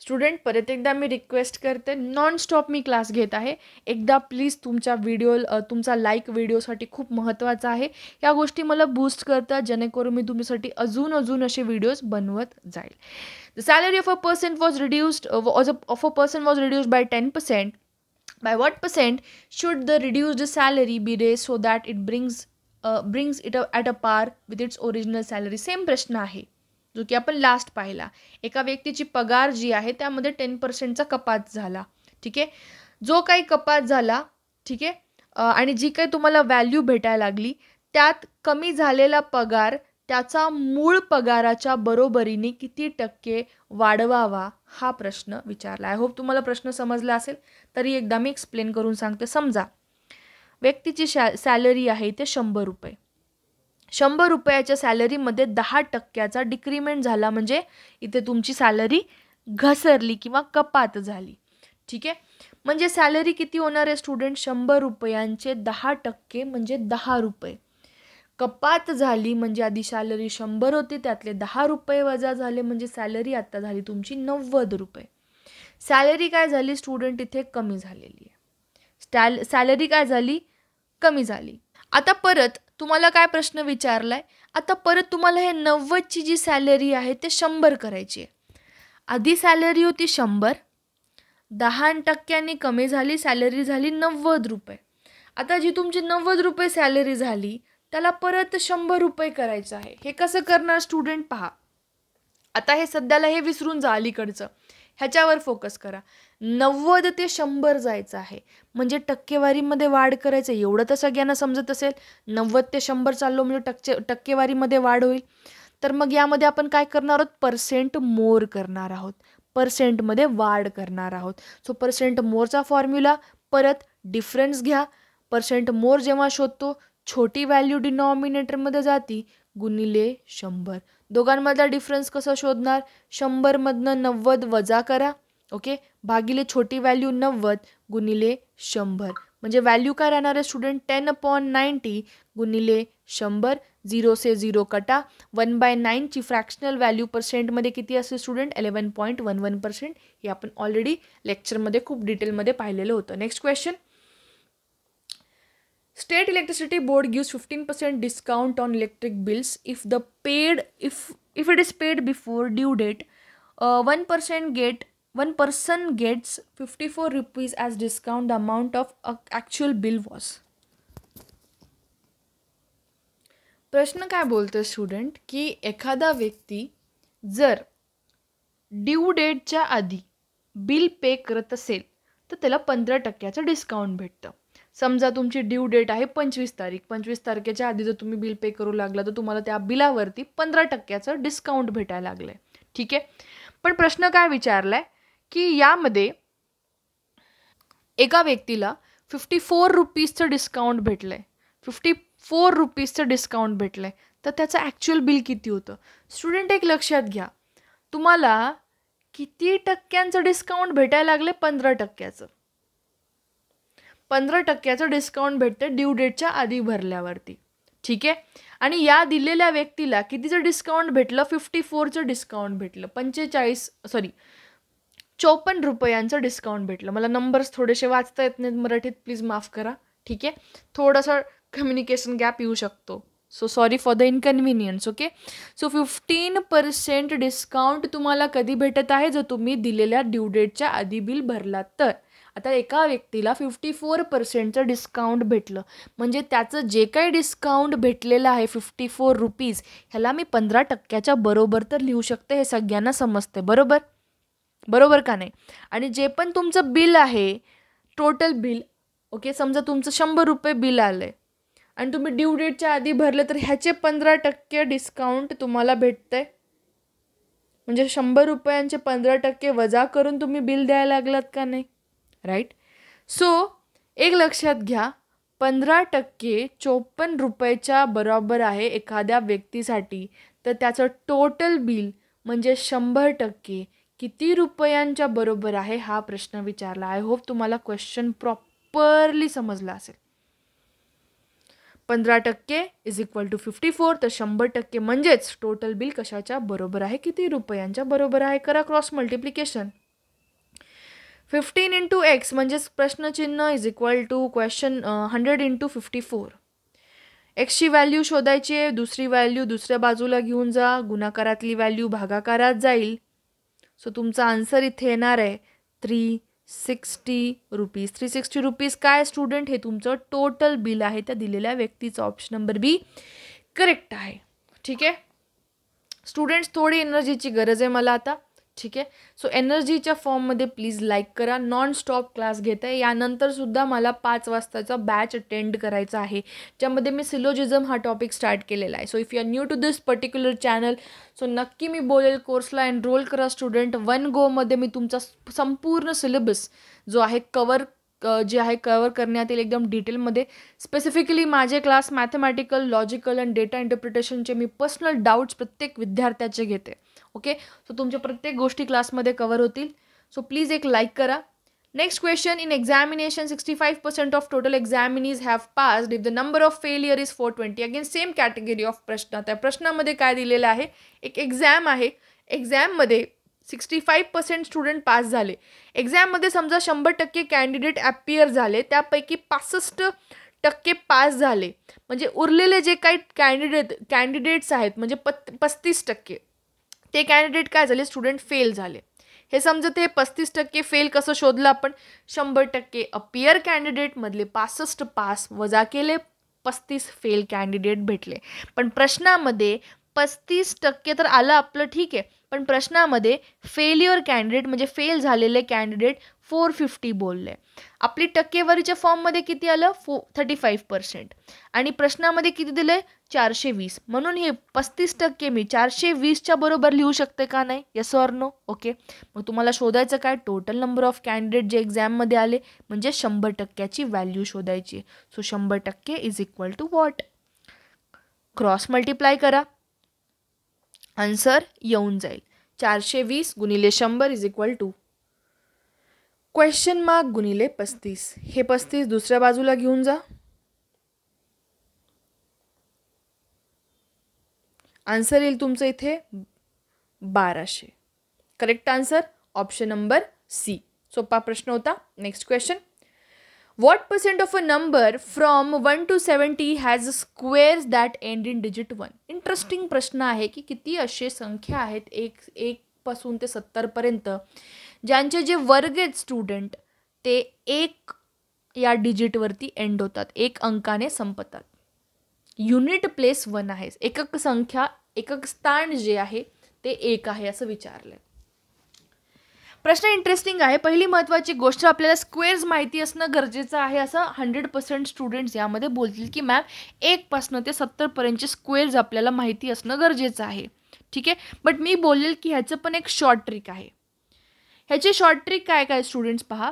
Student परत एकदा मी रिक्वेस्ट करते, नॉन स्टॉप मी क्लास घेत आहे. एकदा प्लीज तुमचा लाईक व्हिडिओसाठी खूप महत्त्वाचा आहे. या गोष्टी मला बूस्ट करतात जेणेकरून मी तुमच्यासाठी अजून असे व्हिडिओज बनवत जाईल. The salary of a person was reduced bye 10%. By what percent should the reduced salary be raised so that it brings it at a par with its original salary? Same प्रश्न आहे जो की आपण लास्ट पाहिला. एका व्यक्तीची पगार जी आहे त्यामध्ये 10%चा कपात झाला. ठीक आहे, जो काही कपात झाला, ठीक आहे, आणि जी काही तुम्हाला व्हॅल्यू भेटायला लागली त्यात कमी झालेला पगार त्याचा मूळ पगाराच्या बरोबरीने किती टक्के वाढवावा हा प्रश्न विचारला. आय होप तुम्हाला प्रश्न समजला असेल. तरी एकदा मी एक्सप्लेन करून सांगते. समजा व्यक्तीची सॅलरी आहे ते 100 रुपये. 100 रुपयाच्या सॅलरीमध्ये 10%चा डिक्रीमेंट झाला म्हणजे इथे तुमची सॅलरी घसरली किंवा कपात झाली. ठीक आहे, म्हणजे सॅलरी किती होणार आहे स्टुडंट? 100 रुपयांचे 10% म्हणजे 10 रुपये. कपात झाली म्हणजे आधी सॅलरी 100 होती, त्यातले 10 रुपये वजा झाले म्हणजे सॅलरी आता झाली तुमची 90 रुपये. सॅलरी काय झाली स्टुडंट? इथे कमी झालेली आहे. सॅलरी काय झाली? कमी झाली. आता परत तुम्हाला काय प्रश्न विचारलाय? आता परत तुम्हाला हे 90ची जी सॅलरी आहे ते 100 करायची आहे. आधी सॅलरी होती 100, 10% कमी झाली, सॅलरी झाली 90 रुपये. आता जी तुमची 90 रुपये सॅलरी झाली त्याला परत 100 रुपये करायचं आहे. हे कसं करणार स्टुडंट? पहा, आता हे सध्याला हे विसरून जा अलीकडचं, ह्याच्यावर फोकस करा. 90 ते 100 जायचं आहे म्हणजे टक्केवारीमध्ये वाढ करायचं. एवढं तर सगळ्यांना समजत असेल. 90 ते 100 चाललो म्हणजे टक्केवारीमध्ये वाढ होईल. तर मग यामध्ये आपण काय करणार आहोत? पर्सेंट मोर करणार आहोत, पर्सेंटमध्ये वाढ करणार आहोत. सो पर्सेंट मोरचा फॉर्म्युला परत डिफरन्स घ्या. पर्सेंट मोर जेव्हा शोधतो छोटी व्हॅल्यू डिनॉमिनेटरमध्ये जाती गुणिले 100. दोघांमधला डिफरन्स कसा शोधणार? 100 मधनं 90 वजा करा, ओके, भागिले छोटी व्हॅल्यू 90 गुणिले 100 म्हणजे व्हॅल्यू काय राहणार आहे स्टुडंट? 10/90 गुणिले 100. 0 से 0 कटा. 1/9ची फ्रॅक्शनल व्हॅल्यू पर्सेंटमध्ये किती असते स्टुडंट? 11.11%. हे आपण ऑलरेडी लेक्चरमध्ये खूप डिटेलमध्ये पाहिलेलं होतं. Next question. State Electricity Board gives 15% discount on electric bills if it is paid before due date. One person gets 54 rupees as discount. The amount of actual bill was. प्रश्न काय बोलतोय स्टुडंट की एखादा व्यक्ती जर ड्यू डेटच्या आधी बिल पे करत असेल तर त्याला 15%चं डिस्काउंट भेटतं. समजा तुमची ड्यू डेट आहे 25 तारीख. 25 तारखेच्या आधी जर तुम्ही बिल पे करू लागला तर तुम्हाला त्या बिलावरती 15%चं डिस्काउंट भेटायला लागलंय. ठीक आहे, पण प्रश्न काय विचारलाय की यामध्ये एका व्यक्तीला 54 रुपीजचं डिस्काउंट भेटलंय. 54 रुपीजचं डिस्काउंट भेटलंय तर त्याचं ॲक्च्युअल बिल किती होतं? स्टुडंट एक लक्षात घ्या, तुम्हाला किती टक्क्यांचं डिस्काउंट भेटायला लागले? 15%चं. 15%चं डिस्काउंट भेटते ड्यू डेटच्या आधी भरल्यावरती. ठीक आहे, आणि या दिलेल्या व्यक्तीला कितीचं डिस्काउंट भेटलं? 54चं डिस्काउंट भेटलं. 54 रुपयांचं डिस्काउंट भेटलं. मला नंबर्स थोडेसे वाचता येत नाहीत मराठीत, प्लीज माफ करा. ठीक आहे, थोडंसं कम्युनिकेशन गॅप येऊ शकतो. So sorry for the inconvenience. Okay, so 15% discount तुम्हाला कधी भेटत आहे, जर तुम्ही दिलेल्या ड्यू डेटच्या आधी बिल भरलात तर. आता एका व्यक्तीला 54%चं डिस्काउंट भेटलं, म्हणजे त्याचं जे काही डिस्काउंट भेटलेलं आहे 54 रुपीज, ह्याला मी 15%च्या बरोबर तर लिहू शकते. हे सगळ्यांना समजते, बरोबर? बरोबर का नाही? आणि जे पण तुमचं बिल आहे, टोटल बिल, ओके, समजा तुमचं 100 रुपये बिल आलं आहे आणि तुम्ही ड्यू डेटच्या आधी भरले, तर ह्याचे 15% डिस्काउंट तुम्हाला भेटतं आहे. म्हणजे 100 रुपयांचे 15% वजा करून तुम्ही बिल द्यायला लागलात का नाही? राईट. सो एक लक्षात घ्या, 15% 54 रुपयाच्या बरोबर आहे एखाद्या व्यक्तीसाठी. तर त्याचं टोटल बिल म्हणजे 100% किती रुपयांच्या बरोबर आहे, हा प्रश्न विचारला. आय होप तुम्हाला क्वेश्चन प्रॉपरली समजला असेल. 15% इज इक्वल टू 54, तर 100% म्हणजेच टोटल बिल कशाच्या बरोबर आहे, किती रुपयांच्या बरोबर आहे. करा क्रॉस मल्टिप्लिकेशन. 15 इंटू एक्स म्हणजेच प्रश्नचिन्ह is equal to question 100 into 54. एक्सची व्हॅल्यू शोधायची आहे, दुसरी व्हॅल्यू दुसऱ्या बाजूला घेऊन जा, गुणाकारातली व्हॅल्यू भागाकारात जाईल. सो तुमचा आन्सर इथे येणार आहे 360 रुपीज. 360 रुपीज काय स्टुडंट, हे तुमचं टोटल बिल आहे त्या दिलेल्या व्यक्तीचं. ऑप्शन नंबर बी करेक्ट आहे. ठीक आहे स्टुडंट्स, थोडी एनर्जीची गरज आहे मला आता. ठीक आहे, सो एनर्जीच्या फॉर्ममध्ये प्लीज लाईक करा. नॉन स्टॉप क्लास घेत आहे. यानंतरसुद्धा मला 5 वाजताचा बॅच अटेंड करायचा आहे, ज्यामध्ये मी सिलोजिझम हा टॉपिक स्टार्ट केलेला आहे. So if you are new to this particular channel, so नक्की मी बोलेल कोर्सला एनरोल करा स्टुडंट. 1 गोमध्ये मी तुमचा संपूर्ण सिलेबस जो आहे कवर करण्यात येईल एकदम डिटेलमध्ये. स्पेसिफिकली माझे class mathematical, logical and data इंटरप्रिटेशनचे मी पर्सनल डाऊट्स प्रत्येक विद्यार्थ्याचे घेते. ओके, सो तुमच्या प्रत्येक गोष्टी क्लासमध्ये कवर होतील. सो प्लीज एक लाईक करा. Next question, in examination 65% of total examinees have passed if the number of failure is 420. Again same category of प्रश्न. त्या प्रश्नामध्ये काय दिलेलं आहे, एक एक्झाम आहे, एक्झाममध्ये 65% स्टुडंट पास झाले. एक्झाममध्ये समजा 100% कॅन्डिडेट ॲपियर झाले, त्यापैकी 65% पास झाले, म्हणजे उरलेले जे काही कॅन्डिडेट्स आहेत म्हणजे 35% ते कॅन्डिडेट काय झाले, स्टुडंट फेल झाले. हे समजत हे 35% फेल कसं शोधलं आपण, 100% अपियर कॅन्डिडेटमधले 65 पास वजा केले, 35 फेल कॅन्डिडेट भेटले. पण प्रश्नामध्ये 35% तर आलं आपलं, ठीक आहे, पण प्रश्नामध्ये फेल्युअर कॅन्डिडेट म्हणजे फेल झालेले कॅन्डिडेट 450 बोलले. आपली टक्केवारीच्या फॉर्ममध्ये किती आलं, 35%, आणि प्रश्नामध्ये किती दिले, 420. म्हणून हे 35% मी 420च्या बरोबर लिहू शकते का नाही, येस ऑर नो. ओके, मग तुम्हाला शोधायचं काय, टोटल नंबर ऑफ कॅन्डिडेट जे एक्झाममध्ये आले, म्हणजे 100%ची व्हॅल्यू शोधायची. So 100% is equal to what, cross multiply करा, आन्सर येऊन जाईल. 420 गुणिले 100 is equal to question mark गुणिले 35. हे 35 दुसऱ्या बाजूला घेऊन जा, आन्सर येईल तुमचं इथे 1200. Correct answer option number C. सोपा प्रश्न होता. Next question, What % of a number from 1 to 70 has squares that end in digit 1? Interesting प्रश्न आहे की किती असे संख्या आहेत 1 पासून ते 70 पर्यंत ज्यांचे जे वर्ग आहेत स्टुडंट ते 1 या डिजिटवरती एंड होतात, 1 अंकाने संपतात. युनिट प्लेस 1 आहे, एकक संख्या, एकक स्थान जे आहे ते 1 आहे असं विचारलंय. प्रश्न इंटरेस्टिंग आहे. पहिली महत्त्वाची गोष्ट, आपल्याला स्क्वेअर्स माहिती असणं गरजेचं आहे असं 100% स्टुडंट्स यामध्ये बोलतील की मॅम 1 पासून ते 70 पर्यंतचे स्क्वेअर्स आपल्याला माहिती असणं गरजेचं आहे. ठीक आहे, बट मी बोलेल की ह्याचं पण एक शॉर्ट ट्रिक आहे. ह्याची शॉर्ट ट्रिक काय काय स्टुडंट्स पहा.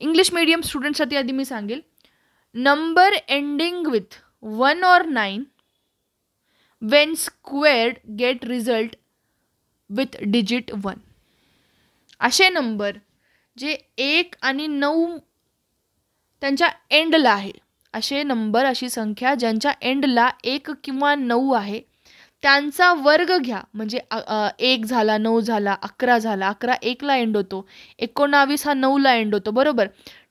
इंग्लिश मीडियम स्टुडंट्ससाठी आधी मी सांगेल, number ending with 1 or 9 when squared get result with digit 1. असे नंबर जे 1 आणि 9 त्यांच्या एंडला आहे, असे नंबर, अशी संख्या ज्यांच्या एंडला 1 किंवा 9 आहे, त्यांचा वर्ग घ्या. म्हणजे 1 झाला, 9 झाला, 11 झाला, 11 1ला एंड होतो, 19 हा 9ला एंड होतो, बरोबर.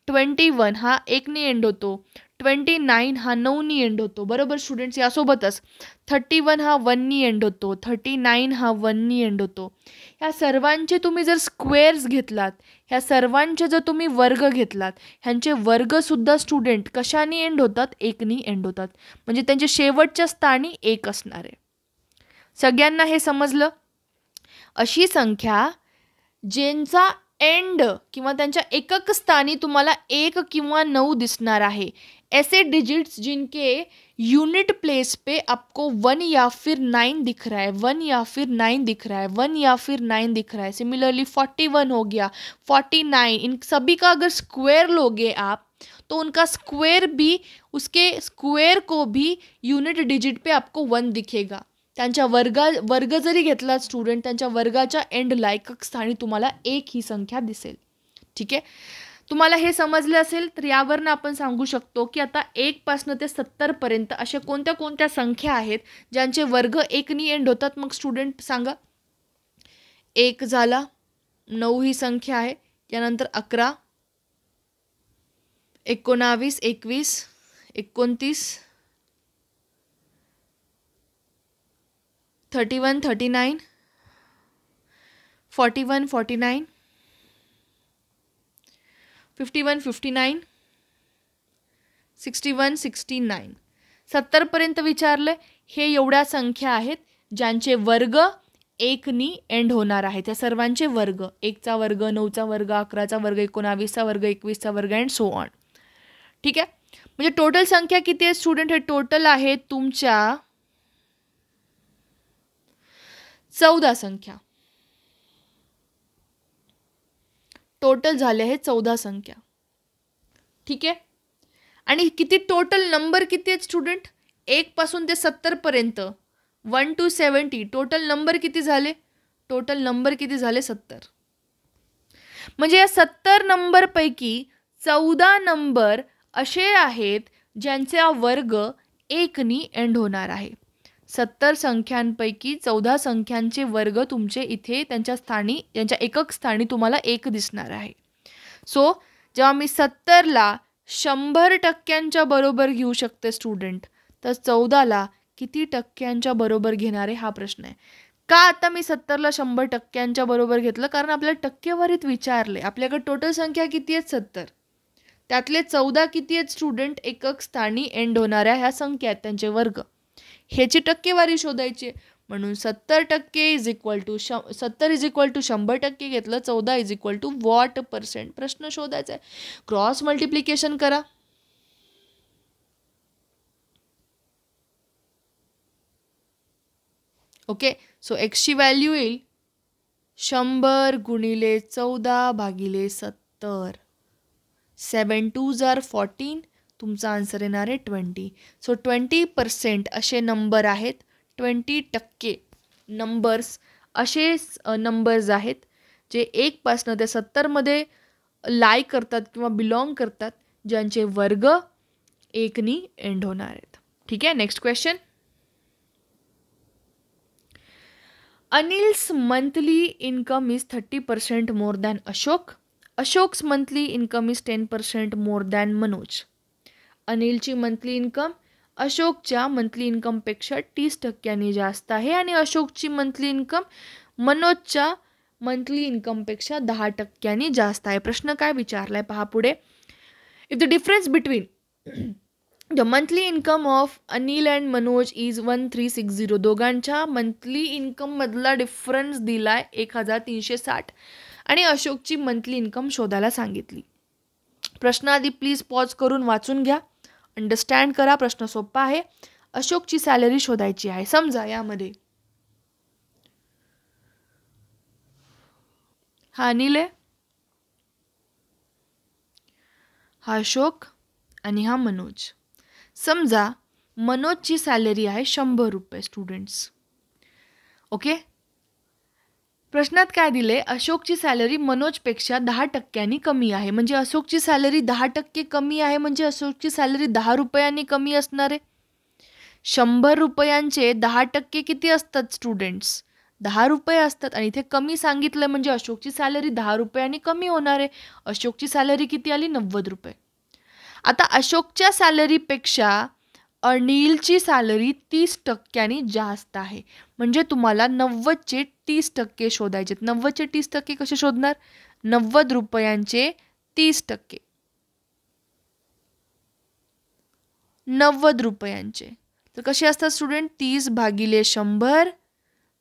21 हा 1ने एंड होतो, 29 हा 9नी एंड होतो, बरोबर स्टुडंट्स. यासोबतच 31 हा 1नी एंड होतो, 39 हा 1नी एंड होतो. ह्या सर्वांचे तुम्ही जर स्क्वेअर्स घेतलात, ह्या सर्वांचे जर तुम्ही वर्ग घेतलात, ह्यांचे वर्गसुद्धा स्टुडंट कशाने एंड होतात? 1नी एंड होतात. म्हणजे त्यांच्या शेवटच्या स्थानी 1 असणार आहे. सगळ्यांना हे समजलं? अशी संख्या ज्यांचा एंड किंवा त्यांच्या एकक स्थानी तुम्हाला 1 किंवा 9 दिसणार आहे, ऐसे डिजिट्स जिनके यूनिट प्लेस पे आपको 1 या फिर 9 दिख रहा है, 1 या फिर 9 दिख रहा है, 1 या फिर 9 दिख रहा है. सिमिलरली 41 हो गया, 49, इन सभी का अगर स्क्वायर लोगे आप तो उनका स्क्वायर भी, उसके स्क्वायर को भी यूनिट डिजिट पे आपको 1 दिखेगा. त्यांच्या वर्ग जरी घेतला स्टुडंट, त्यांच्या वर्गाच्या एंडला एकक स्थानी तुम्हाला 1 ही संख्या दिसेल. ठीक आहे, तुम्हाला हे समजलं असेल तर यावरनं आपण सांगू शकतो की आता 1 पासून ते 70 पर्यंत अशा कोणत्या कोणत्या संख्या आहेत ज्यांचे वर्ग 1नी एंड होतात. मग स्टुडंट सांगा. 1 झाला, 9 ही संख्या आहे, यानंतर 11, 19, 21, 29, 31, 39, 41, 49, 51, 59, 61, 69. 70 पर्यंत विचारले. हे एवढ्या संख्या आहेत ज्यांचे वर्ग 1नी एंड होणार आहेत. त्या सर्वांचे वर्ग, 1चा वर्ग, 9चा वर्ग, 11चा वर्ग, 19चा वर्ग, 21चा वर्ग अँड सो ऑन. ठीक आहे, म्हणजे टोटल संख्या किती आहे स्टुडंट? हे टोटल आहे तुमच्या 14 संख्या. टोटल झाले आहे 14 संख्या. ठीक आहे, आणि किती टोटल नंबर किती आहेत स्टुडंट? 1 पासून ते 70 पर्यंत, 1 to 70 टोटल नंबर किती झाले? टोटल नंबर किती झाले? 70. म्हणजे या 70 नंबरपैकी 14 नंबर असे आहेत ज्यांचा वर्ग 1नी एंड होणार आहे. 70 संख्यांपैकी 14 संख्यांचे वर्ग तुमचे इथे त्यांच्या स्थानी, त्यांच्या एकक स्थानी तुम्हाला 1 दिसणार आहे. सो जेव्हा मी 70ला 100% बरोबर घेऊ शकते स्टुडंट, तर 14ला किती टक्क्यांच्या बरोबर घेणार आहे हा प्रश्न आहे. का आता मी 70ला 100% बरोबर घेतलं? कारण आपल्याला टक्केवारीत विचारले. आपल्याकडे टोटल संख्या किती आहेत? 70. त्यातले 14 किती आहेत स्टुडंट? एकक स्थानी एंड होणाऱ्या ह्या संख्या आहेत, त्यांचे वर्ग. ह्याची टक्केवारी शोधायची, म्हणून 70% इज इक्वल टू 100% घेतलं, 14 is equal to what percent. प्रश्न शोधायचा आहे. क्रॉस मल्टिप्लिकेशन करा. ओके, सो एक्सची व्हॅल्यू येईल 100 गुणिले 14 भागिले 70. 7 2s are 14. तुमचा आन्सर येणार आहे 20. सो 20% असे नंबर आहेत, 20% नंबर्स असे नंबर्स आहेत जे 1 पासून ते 70मध्ये लाय करतात किंवा बिलॉंग करतात, ज्यांचे वर्ग 1नी एंड होणार आहेत. ठीक आहे, next question. Anil's monthly income is 30% more than Ashok. Ashok's monthly income is 10% more than Manoj. अनिलची मंथली इन्कम अशोकच्या मंथली इन्कमपेक्षा 30% जास्त आहे आणि अशोकची मंथली इन्कम मनोजच्या मंथली इन्कमपेक्षा 10% जास्त आहे. प्रश्न काय विचारलाय पहा पुढे. If the difference between the monthly income of Anil and Manoj is 1360. दोघांच्या मंथली इन्कममधला डिफरन्स दिलाय 1360 आणि अशोकची मंथली इन्कम शोधायला सांगितली. प्रश्न आधी प्लीज पॉज करून वाचून घ्या, अंडरस्टँड करा. प्रश्न सोपा आहे. अशोकची सॅलरी शोधायची आहे. समजा यामध्ये हा अनिल आहे, हा अशोक आणि हा मनोज. समजा मनोजची सॅलरी आहे 100 रुपये स्टुडंट्स. ओके, प्रश्नात काय दिले? अशोकची सॅलरी मनोजपेक्षा 10% कमी आहे. म्हणजे अशोकची सॅलरी 10% कमी आहे, म्हणजे अशोकची सॅलरी 10 रुपयांनी कमी असणार आहे. 100 रुपयांचे 10% किती असतात स्टुडंट्स? 10 रुपये असतात आणि इथे कमी सांगितलं म्हणजे अशोकची सॅलरी 10 रुपयांनी कमी होणार आहे. अशोकची सॅलरी किती आली? 90 रुपये. आता अशोकच्या सॅलरीपेक्षा अनिलची सॅलरी 30% जास्त आहे. म्हणजे तुम्हाला 90चे 30% शोधायचे. 90चे 30% कसे शोधणार? 90 रुपयांचे 30%. 90 रुपयांचे तर कसे असतात स्टुडंट? 30/100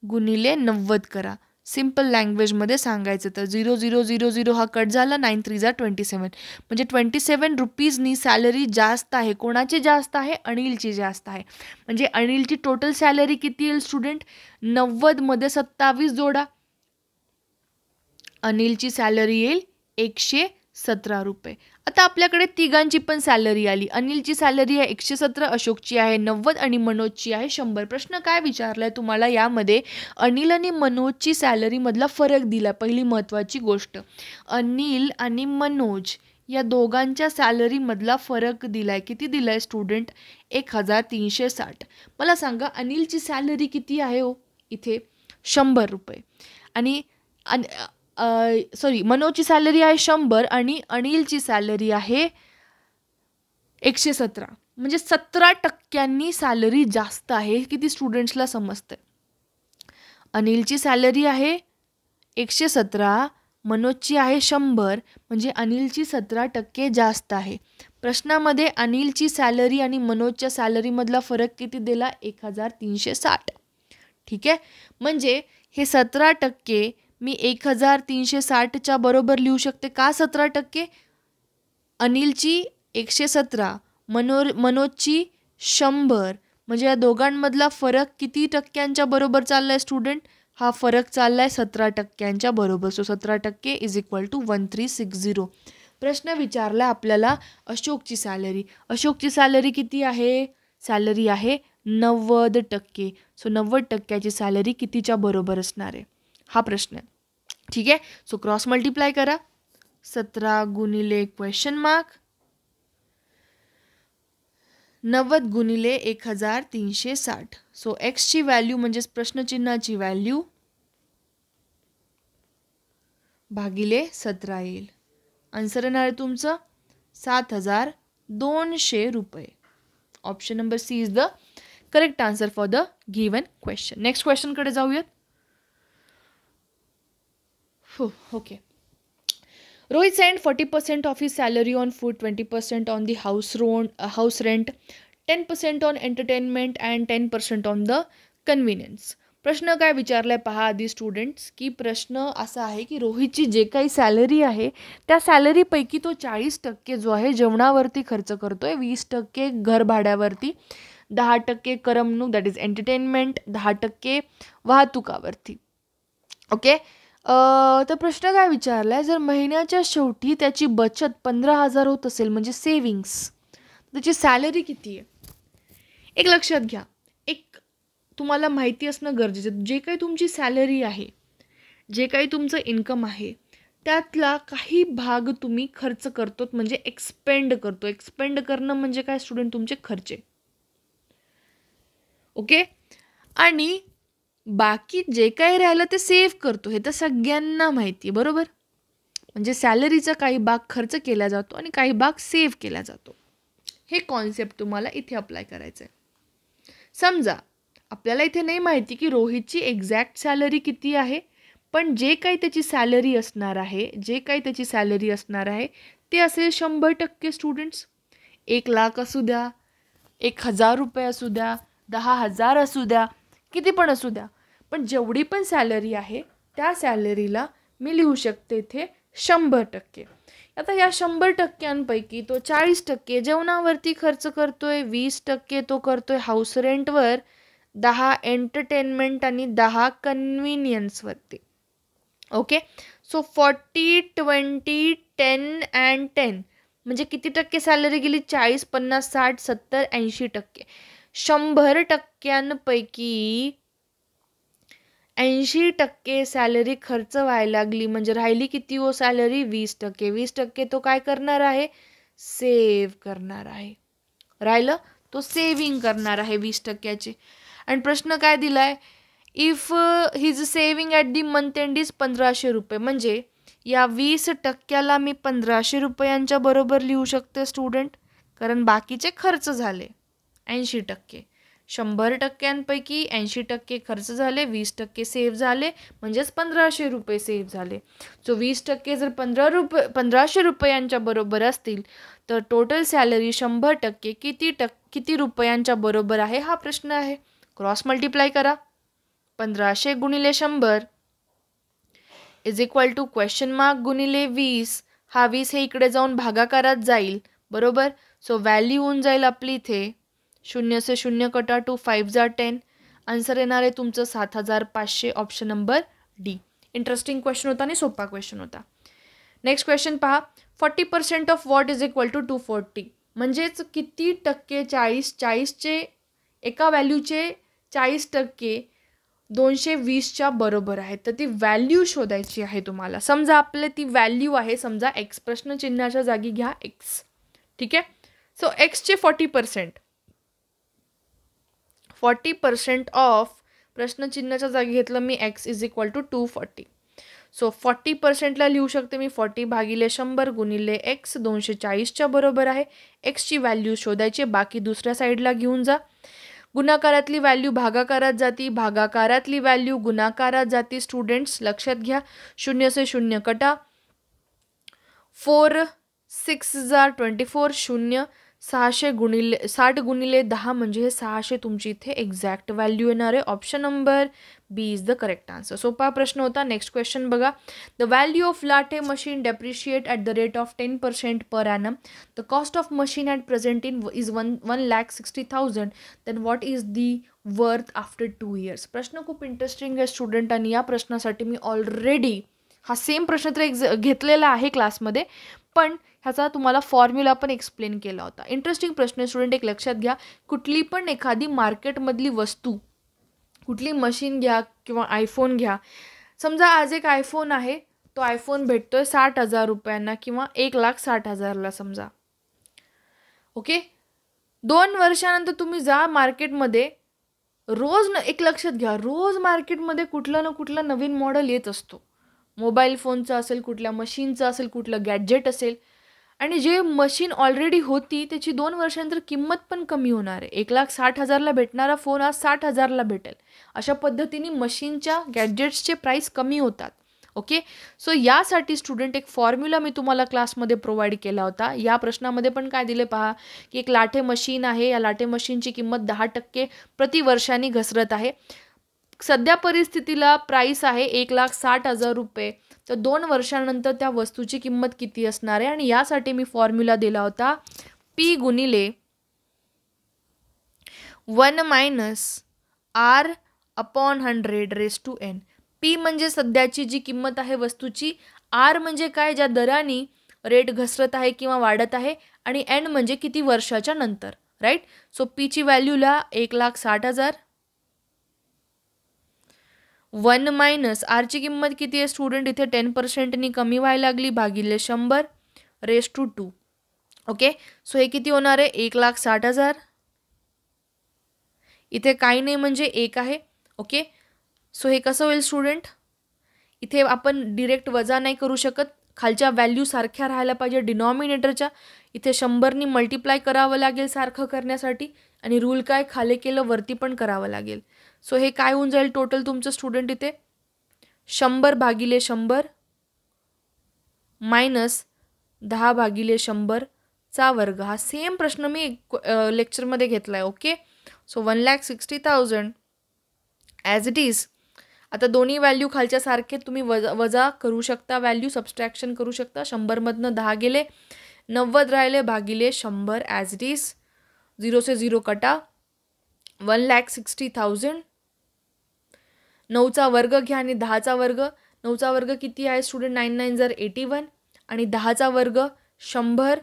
गुणिले 90 करा. सिम्पल लँग्वेजमध्ये सांगायचं तर 0000 हा कट झाला, 9 3 जा 27. म्हणजे 27 रुपीजनी सॅलरी जास्त आहे. कोणाची जास्त आहे? अनिलची जास्त आहे. म्हणजे अनिलची टोटल सॅलरी किती येईल स्टुडंट? 90मध्ये 27 जोडा. अनिलची सॅलरी येईल 117 रुपये. आता आपल्याकडे तिघांची पण सॅलरी आली. अनिलची सॅलरी आहे 117, अशोकची आहे 90 आणि मनोजची आहे 100. प्रश्न काय विचारलाय तुम्हाला? यामध्ये अनिल आणि मनोजची सॅलरीमधला फरक दिला. पहिली महत्त्वाची गोष्ट, अनिल आणि मनोज या दोघांच्या सॅलरीमधला फरक दिलाय. किती दिलाय स्टुडंट? 1360. मला सांगा अनिलची सॅलरी किती आहे हो? इथे 100 रुपये. आणि मनोजची सॅलरी आहे 100 आणि अनिलची सॅलरी आहे 117. म्हणजे 17% सॅलरी जास्त आहे. किती स्टुडंट्सला समजतंय? अनिलची सॅलरी आहे 117, मनोजची आहे 100, म्हणजे अनिलची 17% जास्त आहे. प्रश्नामध्ये अनिलची सॅलरी आणि मनोजच्या सॅलरीमधला फरक किती दिला? 1360. ठीक आहे. म्हणजे हे 17% मी 1360च्या बरोबर लिहू शकते. का 17%? अनिलची 117, मनोजची 100, म्हणजे या दोघांमधला फरक किती टक्क्यांच्या बरोबर चाललाय स्टुडंट? हा फरक चाललाय 17% बरोबर. So 17% is equal to 1360. प्रश्न विचारला आपल्याला अशोकची सॅलरी. अशोकची सॅलरी किती आहे? सॅलरी आहे 90%. सो 90%ची सॅलरी कितीच्या बरोबर असणार आहे? हा प्रश्न आहे. ठीक आहे. सो क्रॉस मल्टिप्लाय करा. 17 गुणिले क्वेश्चन मार्क 90 गुणिले 1360. सो एक्सची व्हॅल्यू म्हणजे प्रश्नचिन्हाची व्हॅल्यू भागिले 17 येईल. आन्सर येणार आहे तुमचं 7200 रुपये. Option number C is the correct answer for the given question. Next क्वेश्चनकडे जाऊयात. Okay. Rohit spent 40% of his salary on food, 20% on the house rent, 10% on entertainment and 10% on the convenience. प्रश्न काय विचारलाय पहा आधी स्टुडंट्स, की प्रश्न असा आहे की रोहितची जे काही सॅलरी आहे त्या सॅलरीपैकी तो 40% जो आहे जेवणावरती खर्च करतोय, 20% घर भाड्यावरती, 10% करमणूक दॅट इज एंटरटेनमेंट, 10% वाहतुकावरती. ओके. तर प्रश्न काय विचारलाय, जर महिन्याच्या शेवटी त्याची बचत 15,000 होत असेल म्हणजे सेविंग्स, त्याची सॅलरी किती आहे? एक लक्षात घ्या, एक तुम्हाला माहिती असणं गरजेचं, जे काही तुमची सॅलरी आहे, जे काही तुमचं इन्कम आहे, त्यातला काही भाग तुम्ही खर्च करतो म्हणजे एक्सपेंड करतो. एक्सपेंड करणं म्हणजे काय स्टुडंट? तुमचे खर्चे. ओके. आणि बाकी जे काही राहिलं ते सेव्ह करतो. हे तर सगळ्यांना माहिती आहे, बरोबर? म्हणजे सॅलरीचा काही भाग खर्च केला जातो आणि काही भाग सेव्ह केला जातो. हे कॉन्सेप्ट तुम्हाला इथे अप्लाय करायचं आहे. समजा आपल्याला इथे नाही माहिती की रोहितची एक्झॅक्ट सॅलरी किती आहे, पण जे काही त्याची सॅलरी असणार आहे ते असेल 100% स्टुडंट्स. 1,00,000 असू द्या, 1,000 रुपये असू द्या, 10,000 असू द्या, किती पण असू द्या, पण जेवढी पण सॅलरी आहे त्या सॅलरीला मी लिहू शकते इथे 100%. आता या 100%पैकी तो 40% जेवणावरती खर्च करतोय, 20% तो करतोय हाऊस रेंटवर, 10 एंटरटेनमेंट आणि 10 कन्व्हिनियन्सवरती. ओके. सो 40, 20, 10 अँड 10 म्हणजे किती टक्के सॅलरी गेली? 40, 50, 60, 70, 80%. 100%पैकी 80% सॅलरी खर्च व्हायला लागली म्हणजे राहिली किती हो सॅलरी? 20%. 20% तो काय करणार आहे? सेव्ह करणार आहे. राहिलं तो सेव्हिंग करणार आहे 20%चे. आणि प्रश्न काय दिलाय? If his saving at the month end is 1,500 रुपये. म्हणजे या 20%ला मी 1,500 रुपयांच्या बरोबर लिहू शकते स्टुडंट. कारण बाकीचे खर्च झाले 80%. 100%पैकी 80% खर्च झाले, 20% सेव्ह झाले, म्हणजेच 1500 रुपये सेव्ह झाले. सो 20% जर 1500 रुपयांच्या बरोबर असतील तर टोटल सॅलरी 100% किती रुपयांच्या बरोबर आहे हा प्रश्न आहे. क्रॉस मल्टिप्लाय करा. 1500 गुणिले 100 is equal to question mark गुणिले 20. हा 20 हे इकडे जाऊन भागाकारात जाईल, बरोबर. सो व्हॅल्यू होऊन जाईल आपली इथे 0 से 0 कटा 2 5 जा 10. आन्सर येणार आहे तुमचं 7500, option number D. Interesting question होता आणि सोपा क्वेश्चन होता. नेक्स्ट क्वेश्चन पहा. 40% of what is equal to 240. म्हणजेच किती टक्के 40चे एका व्हॅल्यूचे 40% 220च्या बरोबर आहे. तर ती व्हॅल्यू शोधायची आहे तुम्हाला. समजा आपले ती व्हॅल्यू आहे, समजा एक्स, प्रश्नचिन्हाच्या जागी घ्या एक्स, ठीक आहे. सो एक्सचे 40% ऑफ प्रश्नचिन्हाच्या जागी घेतलं मी x is equal to 240. So 40%ला लिहू शकते मी 40 भागिले 100 गुणिले एक्स 240च्या बरोबर आहे. एक्सची व्हॅल्यू शोधायची, बाकी दुसऱ्या साईडला घेऊन जा. गुणाकारातली व्हॅल्यू भागाकारात जाती, भागाकारातली व्हॅल्यू गुणाकारात जाती. स्टुडंट्स लक्षात घ्या. 0 से 0 कटा 4 6 जा 24 0. 60 गुणिले 10 म्हणजे हे 600 तुमची इथे एक्झॅक्ट व्हॅल्यू येणार आहे. Option number B is the correct answer. सोपा प्रश्न होता. नेक्स्ट क्वेश्चन बघा. The value of lathe machine depreciate at the rate of 10% per annum. The cost of machine at present is 1,60,000. Then what is the worth after 2 years. प्रश्न खूप इंटरेस्टिंग आहे स्टुडंट, आणि या प्रश्नासाठी मी ऑलरेडी हा सेम प्रश्न तर घेतलेला आहे क्लासमध्ये, पण ह्याचा तुम्हाला फॉर्म्युला पण एक्सप्लेन केला होता. इंटरेस्टिंग प्रश्न स्टुडंट. एक लक्षात घ्या, कुठली पण एखादी मार्केटमधली वस्तू, कुठली मशीन घ्या किंवा आयफोन घ्या. समजा आज एक आयफोन आहे, तो आयफोन भेटतोय 60,000 रुपयांना किंवा 1,60,000ला समजा. ओके. 2 वर्षानंतर तुम्ही जा मार्केटमध्ये, रोज एक लक्षात घ्या, रोज मार्केटमध्ये कुठलं ना कुठलं नवीन मॉडेल येत असतो. मोबाईल फोनचं असेल, कुठल्या मशीनचं असेल, कुठलं गॅजेट असेल, आणि जे मशीन ऑलरेडी होती त्याची 2 वर्षानंतर किंमत पण कमी होणार आहे. 1,60,000ला भेटणारा फोन आज 60,000ला भेटेल. अशा पद्धतीने मशीनच्या गॅजेट्सचे प्राईस कमी होतात. ओके. सो यासाठी स्टुडंट एक फॉर्म्युला मी तुम्हाला क्लासमध्ये प्रोव्हाइड केला होता. या प्रश्नामध्ये पण काय दिले पहा, की एक लाटे मशीन आहे, या लाटे मशीनची किंमत 10% प्रतिवर्षांनी घसरत आहे. सध्या परिस्थितीला प्राईस आहे 1,60,000 रुपये. तर 2 वर्षांनंतर त्या वस्तूची किंमत किती असणार आहे, आणि यासाठी मी फॉर्म्युला दिला होता P गुणिले 1 minus R upon 100 raise to N. P म्हणजे सध्याची जी किंमत आहे वस्तूची, R म्हणजे काय, ज्या दराने रेट घसरत आहे किंवा वाढत आहे, आणि N म्हणजे किती वर्षाच्या नंतर, राईट. सो Pची व्हॅल्यूला 1,60,000, 1 मायनस आरची किंमत किती आहे स्टुडंट, इथे 10%नी कमी व्हायला लागली, भागिले 100 रेज टू 2. ओके. सो हे किती होणार आहे, 1,60,000. इथे काही नाही म्हणजे 1 आहे. ओके. सो हे कसं होईल स्टुडंट, इथे आपण डिरेक्ट वजा नाही करू शकत, खालच्या व्हॅल्यू सारख्या राहायला पाहिजे डिनॉमिनेटरच्या. इथे 100नी मल्टिप्लाय करावं लागेल सारखं करण्यासाठी, आणि रूल काय, खाली केलं वरती पण करावं लागेल. सो हे काय होऊन जाईल टोटल तुमचं स्टुडंट, इथे 100 भागिले 100 मायनस 10 भागिले 100चा वर्ग. हा सेम प्रश्न मी लेक्चरमध्ये घेतला आहे. Okay. So 1,60,000 as it is. आता दोन्ही व्हॅल्यू खालच्या सारखे तुम्ही वजा करू शकता, व्हॅल्यू सबस्ट्रॅक्शन करू शकता. 100मधनं 10 गेले, 90 राहिले, भागिले 100 ॲज इट इज. 0 से 0 कटा 1,60,000. 9चा वर्ग घ्या आणि 10चा वर्ग. 9चा वर्ग किती आहे स्टुडंट, 9 9 जर 81, आणि 10चा वर्ग 100.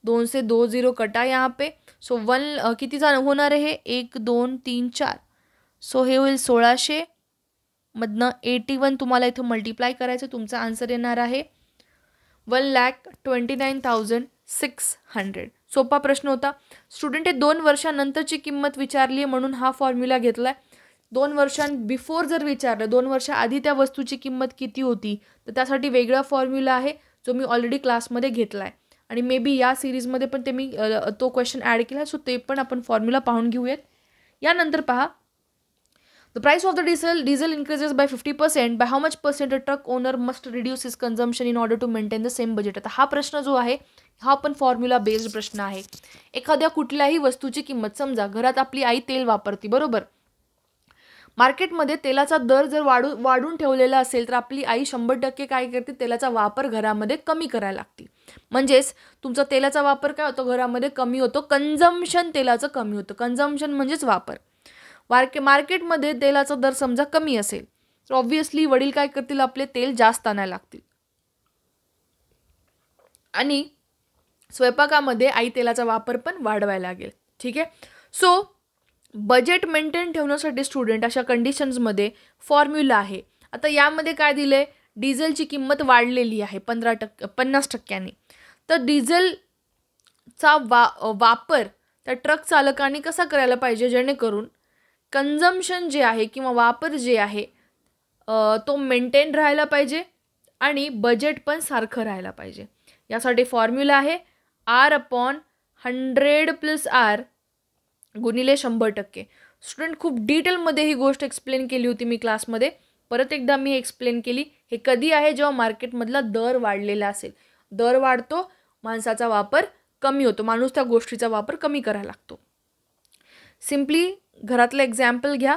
2 से 2 0 कटा यहाँ पे. सो 1 कितीचा होणार आहे, 1 2 3 4. सो हे होईल 1600 मधनं 81 तुम्हाला इथं मल्टिप्लाय करायचं. तुमचा आन्सर येणार आहे 1,29,600. सोपा प्रश्न होता स्टुडंट. हे 2 वर्षानंतरची किंमत विचारली आहे म्हणून हा फॉर्म्युला घेतला आहे. 2 वर्षांबिफोर जर विचारलं, 2 वर्षाआधी त्या वस्तूची किंमत किती होती, तर त्यासाठी वेगळा फॉर्म्युला आहे जो मी ऑलरेडी क्लासमध्ये घेतला आहे. आणि मे बी या सिरीजमध्ये पण ते मी तो क्वेश्चन ॲड केला, सो ते पण आपण फॉर्म्युला पाहून घेऊयात. यानंतर पहा, the price of the diesel increases by 50%, by how much percent a truck owner must reduce his consumption in order to maintain the same budget. आता हा प्रश्न जो आहे हा पण फॉर्म्युला बेस्ड प्रश्न आहे. एखाद्या कुठल्याही वस्तूची किंमत, समजा घरात आपली आई तेल वापरते, बरोबर, मार्केटमध्ये तेलाचा दर जर वाढून ठेवलेला असेल तर आपली आई 100% काय करते, तेलाचा वापर घरामध्ये कमी करायला लागते. म्हणजेच तुमचा तेलाचा वापर काय होतो, घरामध्ये कमी होतो, कन्झम्पशन तेलाचं कमी होतं. कन्झम्पशन म्हणजेच वापर. मार्केटमध्ये तेलाचा दर समजा कमी असेल तर ऑब्व्हियसली वडील काय करतील, आपले तेल जास्त आणायला लागतील आणि स्वयंपाकामध्ये आई तेलाचा वापर पण वाढवायला लागेल. ठीक आहे. सो बजेट मेंटेन ठेवण्यासाठी स्टुडंट अशा कंडिशन्समध्ये फॉर्म्युला आहे. आता यामध्ये काय दिले, डिझेलची किंमत वाढलेली आहे 50%. तर डिझेलचा वापर त्या ट्रक चालकांनी कसा करायला पाहिजे, जेणेकरून कन्झम्पशन जे आहे किंवा वापर जे आहे तो मेंटेन राहायला पाहिजे आणि बजेट पण सारखं राहायला पाहिजे. यासाठी फॉर्म्युला आहे R/100 + R गुणिले 100%. स्टुडंट खूप डिटेलमध्ये ही गोष्ट एक्सप्लेन केली होती मी क्लासमध्ये, परत एकदा मी एक्सप्लेन केली. हे कधी आहे, जेव्हा मार्केटमधला दर वाढलेला असेल. दर वाढतो, माणसाचा वापर कमी होतो, माणूस त्या गोष्टीचा वापर कमी करायला लागतो. सिम्पली घरातलं एक्झाम्पल घ्या,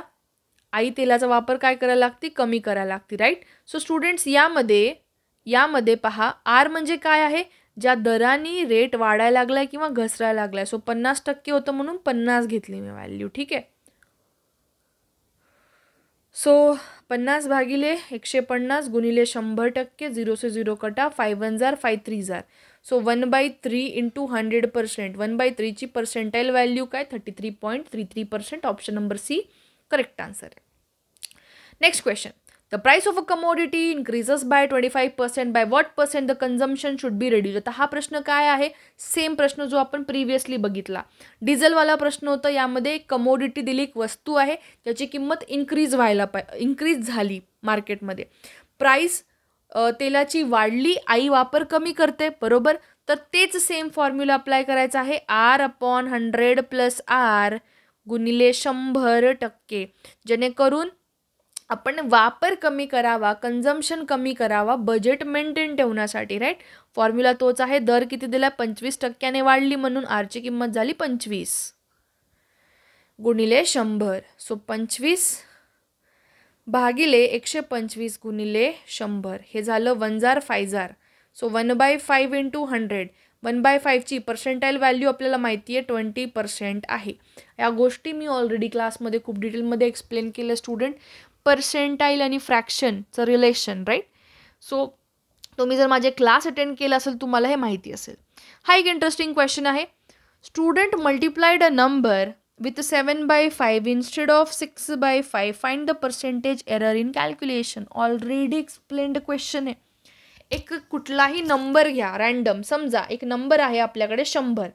आई तेलाचा वापर काय करायला लागते, कमी करायला लागते, राईट. सो स्टुडंट्स यामध्ये पहा, आर म्हणजे काय आहे, ज्या दराने रेट वाढायला लागलाय किंवा घसरायला लागलाय. सो 50% होतं म्हणून 50 घेतली मी व्हॅल्यू. ठीक आहे. सो 50 भागिले 150 गुणिले 100%, 0 से 0 कटा, 5 1 जार 5 3 जार. So 1/3 into 100%. 1/3ची पर्सेंटाईल व्हॅल्यू काय, 33.33%. Option number C correct answer आहे. Next question, the price of a commodity increases by 25%, by what percent the consumption should be reduce. आता हा प्रश्न काय आहे, सेम प्रश्न जो आपण प्रिव्हियसली बघितला, डिझेलवाला प्रश्न होता. यामध्ये कमोडिटी दिली, एक वस्तू आहे त्याची किंमत इंक्रीज झाली मार्केटमध्ये, प्राइस तेलाची वाढली, आई वापर कमी करते, बरोबर. तर तेच सेम फॉर्म्युला अप्लाय करायचा आहे, R/100 + R गुणिले 100%, जेणेकरून आपण वापर कमी करावा, कन्झम्पशन कमी करावा, बजेट मेंटेन ठेवण्यासाठी, राईट. फॉर्म्युला तोच आहे. दर किती दिला, 25%ने वाढली म्हणून आरची किंमत झाली 25 गुणिले 100. सो 25 भागिले 125 गुणिले 100, हे झालं 1 जार 5 जार. So 1/5 into 100. 1/5ची पर्सेंटाईल व्हॅल्यू आपल्याला माहिती आहे 20% आहे. या गोष्टी मी ऑलरेडी क्लासमध्ये खूप डिटेलमध्ये एक्सप्लेन केलं स्टुडंट, पर्सेंटाईल आणि फ्रॅक्शनचं रिलेशन, राईट. सो तुम्ही जर माझे क्लास अटेंड केला असेल तुम्हाला हे माहिती असेल. हा एक इंटरेस्टिंग क्वेश्चन आहे. Student multiplied a number with 7/5 instead of 6/5. Find the percentage error in calculation. Already explained question आहे. एक कुठलाही नंबर घ्या रँडम, समजा एक नंबर आहे आपल्याकडे 100.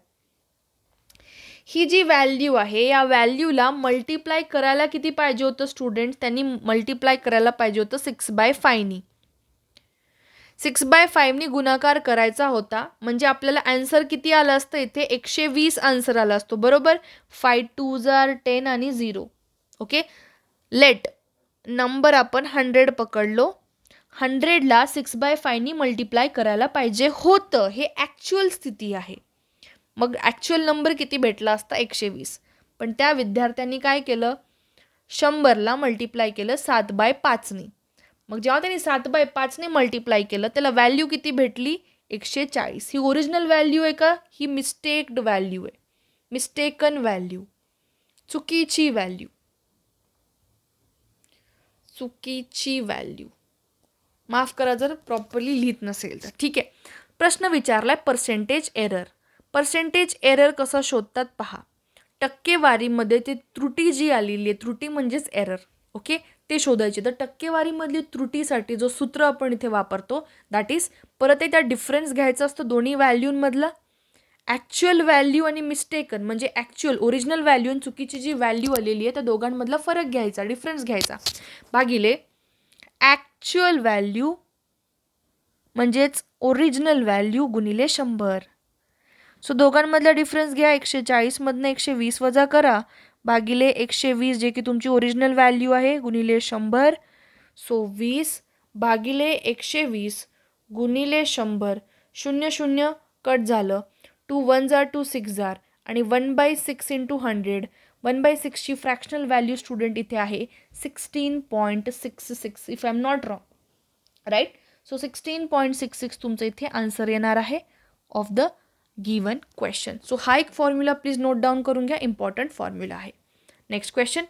ही जी व्हॅल्यू आहे या व्हॅल्यूला मल्टिप्लाय करायला किती पाहिजे होतं स्टुडंट, त्यांनी मल्टिप्लाय करायला पाहिजे होतं 6/5नी. 6/5नी गुणाकार करायचा होता, म्हणजे आपल्याला आन्सर किती आलं असतं, इथे 120 आन्सर आला असतो, बरोबर. 5 2 जार 10 आणि 0. ओके. लेट नंबर आपण 100 पकडलो, 100ला 6/5नी मल्टिप्लाय करायला पाहिजे होतं, हे ॲक्च्युअल स्थिती आहे. मग ॲक्च्युअल नंबर किती भेटला असता, 120. पण त्या विद्यार्थ्यांनी काय केलं, 100ला मल्टिप्लाय केलं 7/5नी. मग जेव्हा त्यांनी 7/5ने मल्टिप्लाय केलं त्याला व्हॅल्यू किती भेटली, 140. ही ओरिजिनल व्हॅल्यू आहे का, ही मिस्टेक्ड व्हॅल्यू आहे, मिस्टेकन व्हॅल्यू, चुकीची व्हॅल्यू, चुकीची व्हॅल्यू. माफ करा जर प्रॉपरली लिहित नसेल तर. ठीक आहे. प्रश्न विचारलाय पर्सेंटेज एरर. पर्सेंटेज एरर कसं शोधतात पहा. टक्केवारीमध्ये ती त्रुटी जी आलेली आहे, त्रुटी म्हणजेच एरर, ओके, ते शोधायचे. तर टक्केवारीमधली त्रुटीसाठी जो सूत्र आपण इथे वापरतो दॅट इज, परत त्या डिफरन्स घ्यायचा असतो दोन्ही व्हॅल्यूंमधला, ॲक्च्युअल व्हॅल्यू आणि मिस्टेकन, म्हणजे ॲक्च्युअल ओरिजिनल व्हॅल्यू आणि चुकीची जी व्हॅल्यू आलेली आहे त्या दोघांमधला फरक घ्यायचा, डिफरन्स घ्यायचा, भागिले ॲक्च्युअल व्हॅल्यू म्हणजेच ओरिजिनल व्हॅल्यू गुणिले 100. सो दोघांमधला डिफरन्स घ्या, 140 मधनं 120 वजा करा भागिले 120 जे की तुमची ओरिजिनल व्हॅल्यू आहे गुणिले 100. सो 20 भागिले 120 गुणिले 100. 0 0 कट झालं. 2 1 जार 2 6 जार आणि 1/6 इंटू 100. 1/6ची फ्रॅक्शनल व्हॅल्यू स्टुडंट इथे आहे 16.66 if I am not wrong, right. So 16.66 तुमचं इथे आन्सर येणार आहे of the given question. So हा एक फॉर्म्युला प्लीज नोट डाऊन करून घ्या, इम्पॉर्टंट फॉर्म्युला आहे. Next question.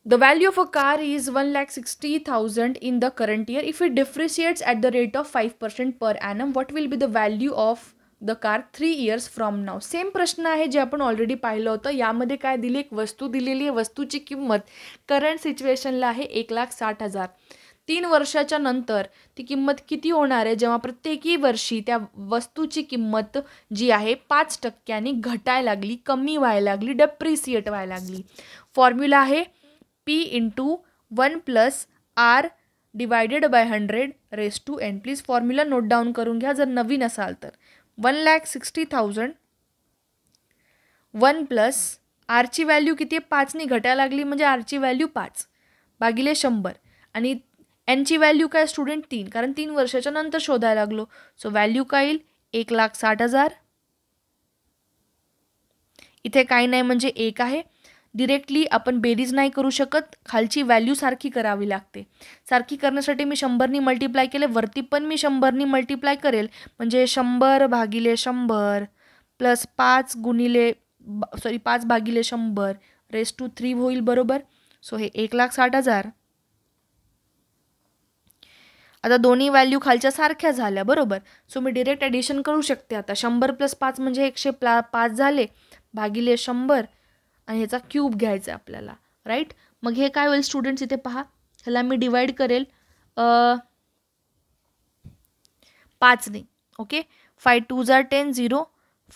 The value of a car is 1,60,000 in the current year. If it depreciates at the rate of 5% per annum, what will be the value of the car 3 years from now? Same प्रश्न आहे जे आपण ऑलरेडी पाहिलं होतं. यामध्ये काय दिली, एक वस्तू दिलेली आहे, वस्तूची किंमत करंट सिच्युएशनला आहे 1,60,000. 3 वर्षाच्या नंतर ती किंमत किती होणार आहे, जेव्हा प्रत्येकी वर्षी त्या वस्तूची किंमत जी आहे 5% घटायला लागली, कमी व्हायला लागली, डेप्रिसिएट व्हायला लागली. फॉर्म्युला आहे P into 1 + R divided by 100 raise to n. Please formula note down करून घ्या जर नवीन असाल तर. 1,60,000 1 + आरची व्हॅल्यू किती आहे, 5 घटायला लागली म्हणजे आरची व्हॅल्यू 5 भागिले 100 आणि एनची व्हॅल्यू काय स्टुडंट 3, कारण 3 वर्षाच्या नंतर शोधायला लागलो. सो व्हॅल्यू काय येईल 1,60,000. इथे काही नाही म्हणजे 1 आहे. डिरेक्टली आपण बेरीज नाही करू शकत, खालची व्हॅल्यू सारखी करावी लागते. सारखी करण्यासाठी मी 100 मल्टिप्लाय केले, वरती पण मी 100 मल्टिप्लाय करेल म्हणजे 100 भागिले 100 प्लस 5 भागिले 100 रेस टू 3 होईल, बरोबर. सो हे 1,60,000. आता दोन्ही व्हॅल्यू खालच्या सारख्या झाल्या, बरोबर. सो मी डिरेक्ट ॲडिशन करू शकते. आता 100 + 5 म्हणजे 105 झाले भागिले 100 आणि ह्याचा क्यूब घ्यायचा आहे आपल्याला, राईट. मग हे काय होईल स्टुडंट्स, इथे पहा, ह्याला मी डिवाइड करेल 5ने. ओके. 5 2 जार 10 0,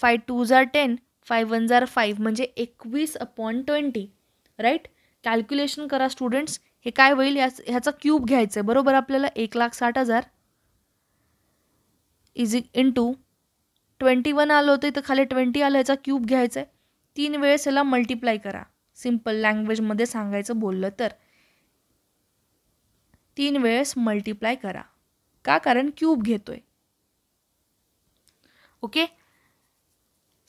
5 2 जार 10, 5 1 जार 5 म्हणजे 21/20, राईट. कॅल्क्युलेशन करा स्टुडंट्स. हे काय होईल, ह्याचा क्यूब घ्यायचा आहे, बरोबर. आपल्याला 1,60,000 इज इंटू 21 आलं होतं, इथं खाली 20 आलं, ह्याचा क्यूब घ्यायचा आहे. 3 वेळेस ह्याला मल्टिप्लाय करा. सिम्पल लँग्वेजमध्ये सांगायचं बोललं तर 3 वेळेस मल्टिप्लाय करा. का, कारण क्यूब घेतोय. ओके.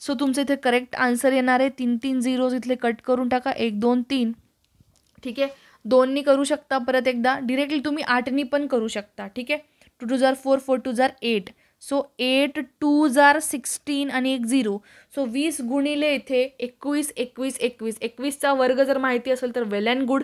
सो तुमचं इथे करेक्ट आन्सर येणार आहे 3 3 झिरोज इथले कट करून टाका, 1 2 3. ठीक आहे. 2नी करू शकता परत एकदा, डिरेक्टली तुम्ही 8नी पण करू शकता. ठीक आहे. 2 2 जार 4, 4 2 जार 8. सो 8 2 जार 16 आणि 1 0. सो 20 गुणिले इथे 21 21 21. 21चा वर्ग जर माहिती असेल तर वेल अँड गुड,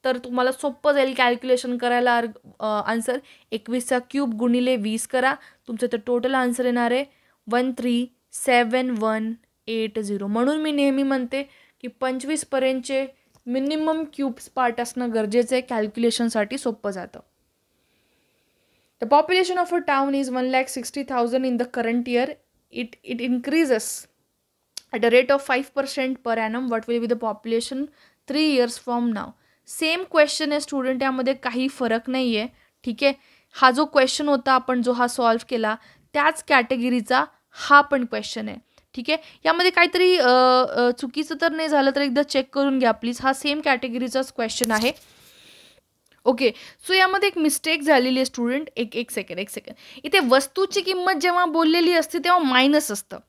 तर तुम्हाला सोपं जाईल कॅल्क्युलेशन करायला. आन्सर 21चा क्यूब गुणिले 20 करा, तुमचं तर टोटल आन्सर येणार आहे 137180. म्हणून मी नेहमी म्हणते की 25 पर्यंतचे मिनिमम क्यूब्स पार्ट असणं गरजेचं आहे, कॅल्क्युलेशनसाठी सोपं जातं. The population of a town is 1,60,000 in the current year. It increases at a rate of 5% per annum. What will be the population 3 years from now? Same question आहे स्टुडंट, यामध्ये काही फरक नाही आहे. ठीक आहे. हा जो क्वेश्चन होता आपण जो हा सॉल्व्ह केला त्याच कॅटेगरीचा हा पण क्वेश्चन आहे. ठीक आहे. यामध्ये काहीतरी चुकीचं तर नाही झालं तर एकदा चेक करून घ्या प्लीज. हा सेम कॅटेगरीचाच क्वेश्चन आहे. ओके. सो यामध्ये एक मिस्टेक झालेली आहे स्टुडंट. एक सेकंड. इथे वस्तूची किंमत जेव्हा बोललेली असते तेव्हा मायनस असतं.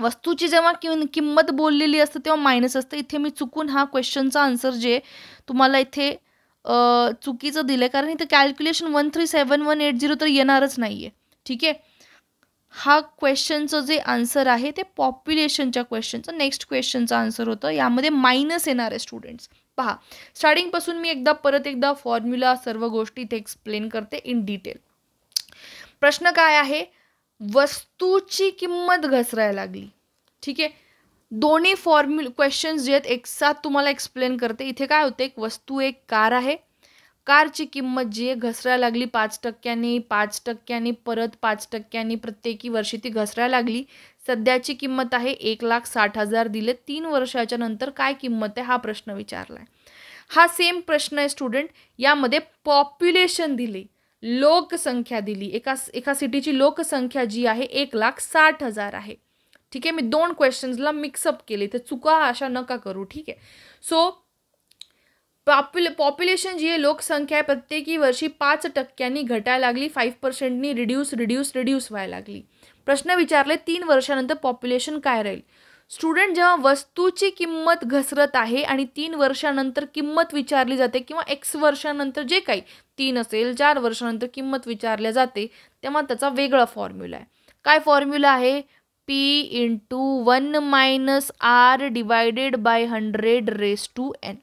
वस्तूची जेव्हा किंमत बोललेली असते तेव्हा मायनस असतं. इथे मी चुकून हा क्वेश्चनचा आन्सर जे तुम्हाला इथे चुकीचं दिलं आहे, कारण इथे कॅल्क्युलेशन 137180 तर येणारच नाही आहे. ठीक आहे. हा क्वेश्चनचं जे आन्सर आहे ते पॉप्युलेशनच्या क्वेश्चनचं नेक्स्ट क्वेश्चनचं आन्सर होतं. यामध्ये मायनस येणार आहे स्टुडंट्स. पहा, स्टार्टिंगपासून मी परत एकदा फॉर्म्युला सर्व गोष्टी इथे एक्सप्लेन करते इन डिटेल. प्रश्न काय आहे, वस्तूची किंमत घसरायला लागली. ठीक आहे. दोन्ही क्वेश्चन्स जे आहेत एक साथ तुम्हाला एक्सप्लेन करते. इथे काय होते, एक वस्तू, एक कार आहे. कारची किंमत जी आहे घसरायला लागली 5%, 5%, परत 5%, प्रत्येकी वर्षी ती घसरायला लागली. सध्याची किंमत आहे 1,60,000 दिले. 3 वर्षाच्या नंतर काय किंमत आहे हा प्रश्न विचारलाय. हा सेम प्रश्न आहे स्टुडंट. यामध्ये पॉप्युलेशन दिली, लोकसंख्या दिली. एका सिटीची लोकसंख्या जी आहे 1,60,000 आहे. ठीक आहे, मी 2 क्वेश्चन्सला मिक्सअप केले, तर चुका अशा नका करू. ठीक आहे. सो पॉप्युलेशन जी आहे, लोकसंख्या आहे, प्रत्येकी वर्षी 5% घटायला लागली, 5%नी रिड्यूस व्हायला लागली. प्रश्न विचारले 3 वर्षानंतर पॉप्युलेशन काय राहील. स्टुडंट, जेव्हा वस्तूची किंमत घसरत आहे आणि 3 वर्षानंतर किंमत विचारली जाते किंवा x वर्षानंतर जे काही 3 असेल 4 वर्षानंतर किंमत विचारल्या जाते, तेव्हा त्याचा वेगळा फॉर्म्युला आहे. काय फॉर्म्युला आहे? P × 1 - R divided bye 100⁻n.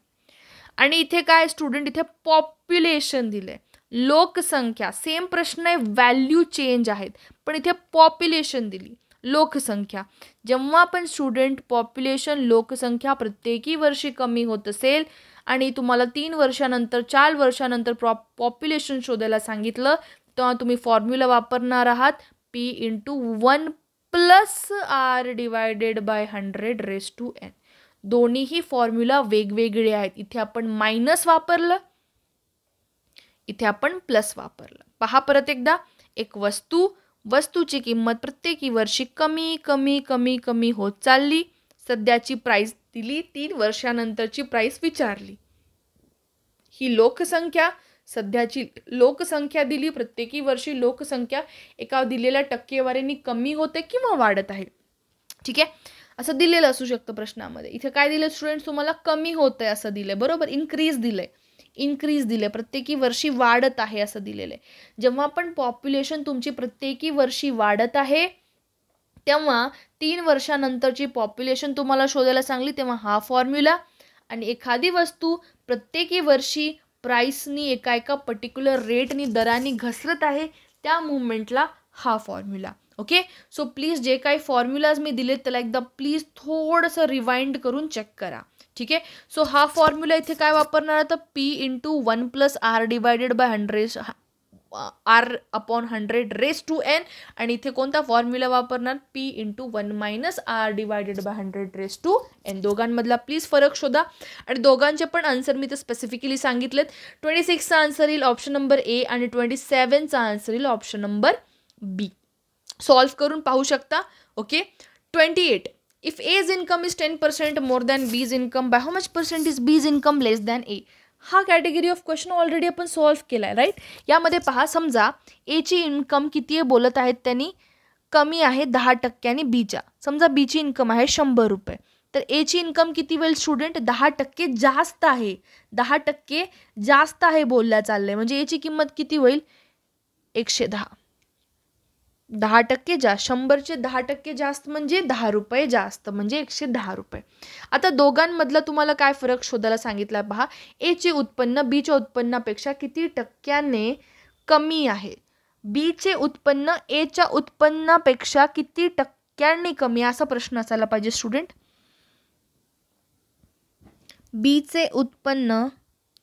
आणि इथे काय स्टुडंट, इथे पॉप्युलेशन दिलंय, लोकसंख्या. सेम प्रश्न आहे, व्हॅल्यू चेंज आहेत, पण इथे पॉप्युलेशन दिली, लोकसंख्या. जेव्हा पण स्टुडंट पॉप्युलेशन, लोकसंख्या प्रत्येकी वर्षी कमी होत असेल आणि तुम्हाला 3 वर्षानंतर 4 वर्षानंतर पॉप्युलेशन शोधायला सांगितलं, तेव्हा तुम्ही फॉर्म्युला वापरणार आहात P × 1 + R divided bye 100⁻n. दोन्हीही फॉर्म्युला वेगवेगळे आहेत. इथे आपण मायनस वापरलं, इथे आपण प्लस वापरलं. पहा परत एकदा, एक वस्तूची किंमत प्रत्येकी वर्षी कमी कमी कमी कमी होत चालली, सध्याची प्राइस दिली, 3 वर्षानंतरची प्राइस विचारली. ही लोकसंख्या, सध्याची लोकसंख्या दिली, प्रत्येकी वर्षी लोकसंख्या एका दिलेल्या टक्केवारीने कमी होते किंवा वाढत आहे. ठीक आहे, असं दिलेलं असू शकतं प्रश्नामध्ये. इथे काय दिलं स्टुडंट्स, तुम्हाला कमी होत आहे असं दिलंय, बरोबर. इन्क्रीज दिलंय, प्रत्येकी वर्षी वाढत आहे असं दिलेलं आहे. जेव्हा पण पॉप्युलेशन तुमची प्रत्येकी वर्षी वाढत आहे, तेव्हा 3 वर्षानंतरची पॉप्युलेशन तुम्हाला शोधायला सांगली, तेव्हा हा फॉर्म्युला. आणि एखादी वस्तू प्रत्येकी वर्षी प्राइसनी एका पर्टिक्युलर रेटनी, दराने घसरत आहे, त्या मुवमेंटला हा फॉर्म्युला. ओके. सो प्लीज जे काही फॉर्म्युलाज मी दिलेत त्याला एकदा प्लीज थोडंसं रिवाइंड करून चेक करा. ठीक आहे. सो हा फॉर्म्युला इथे काय वापरणार आहे, तर P × 1 + R divided bye 100⁻n. आणि इथे कोणता फॉर्म्युला वापरणार, P × 1 - R divided bye 100⁻n. दोघांमधला प्लीज फरक शोधा. आणि दोघांचे पण आन्सर मी ते स्पेसिफिकली सांगितलेत. 26चा आन्सर येईल ऑप्शन नंबर A आणि 27चा आन्सर येईल ऑप्शन नंबर B. सॉल्व करून पाहू शकता. Okay. 28. If A's income is 10% more than B's income, by how much % is B's income less than A. हा कॅटेगरी ऑफ क्वेश्चन ऑलरेडी आपण सॉल्व केला आहे, राईट. यामध्ये पहा, समजा Aची इन्कम किती आहे बोलत आहेत त्यांनी, कमी आहे 10% Bच्या. समजा Bची इन्कम आहे 100 रुपये, तर Aची इन्कम किती होईल स्टुडंट, 10% जास्त आहे. 10% जास्त आहे बोलल्या चाललंय, म्हणजे Aची किंमत किती होईल, 110. 10% जास्त, 100चे 10% जास्त म्हणजे 10 रुपये जास्त, म्हणजे 110 रुपये. आता दोघांमधला तुम्हाला काय फरक शोधायला सांगितला पहा. Aचे उत्पन्न Bच्या उत्पन्नापेक्षा किती टक्क्याने कमी आहे. Bचे उत्पन्न Aच्या उत्पन्नापेक्षा किती टक्क्यांनी कमी, असा प्रश्न असायला पाहिजे स्टुडंट. Bचे उत्पन्न,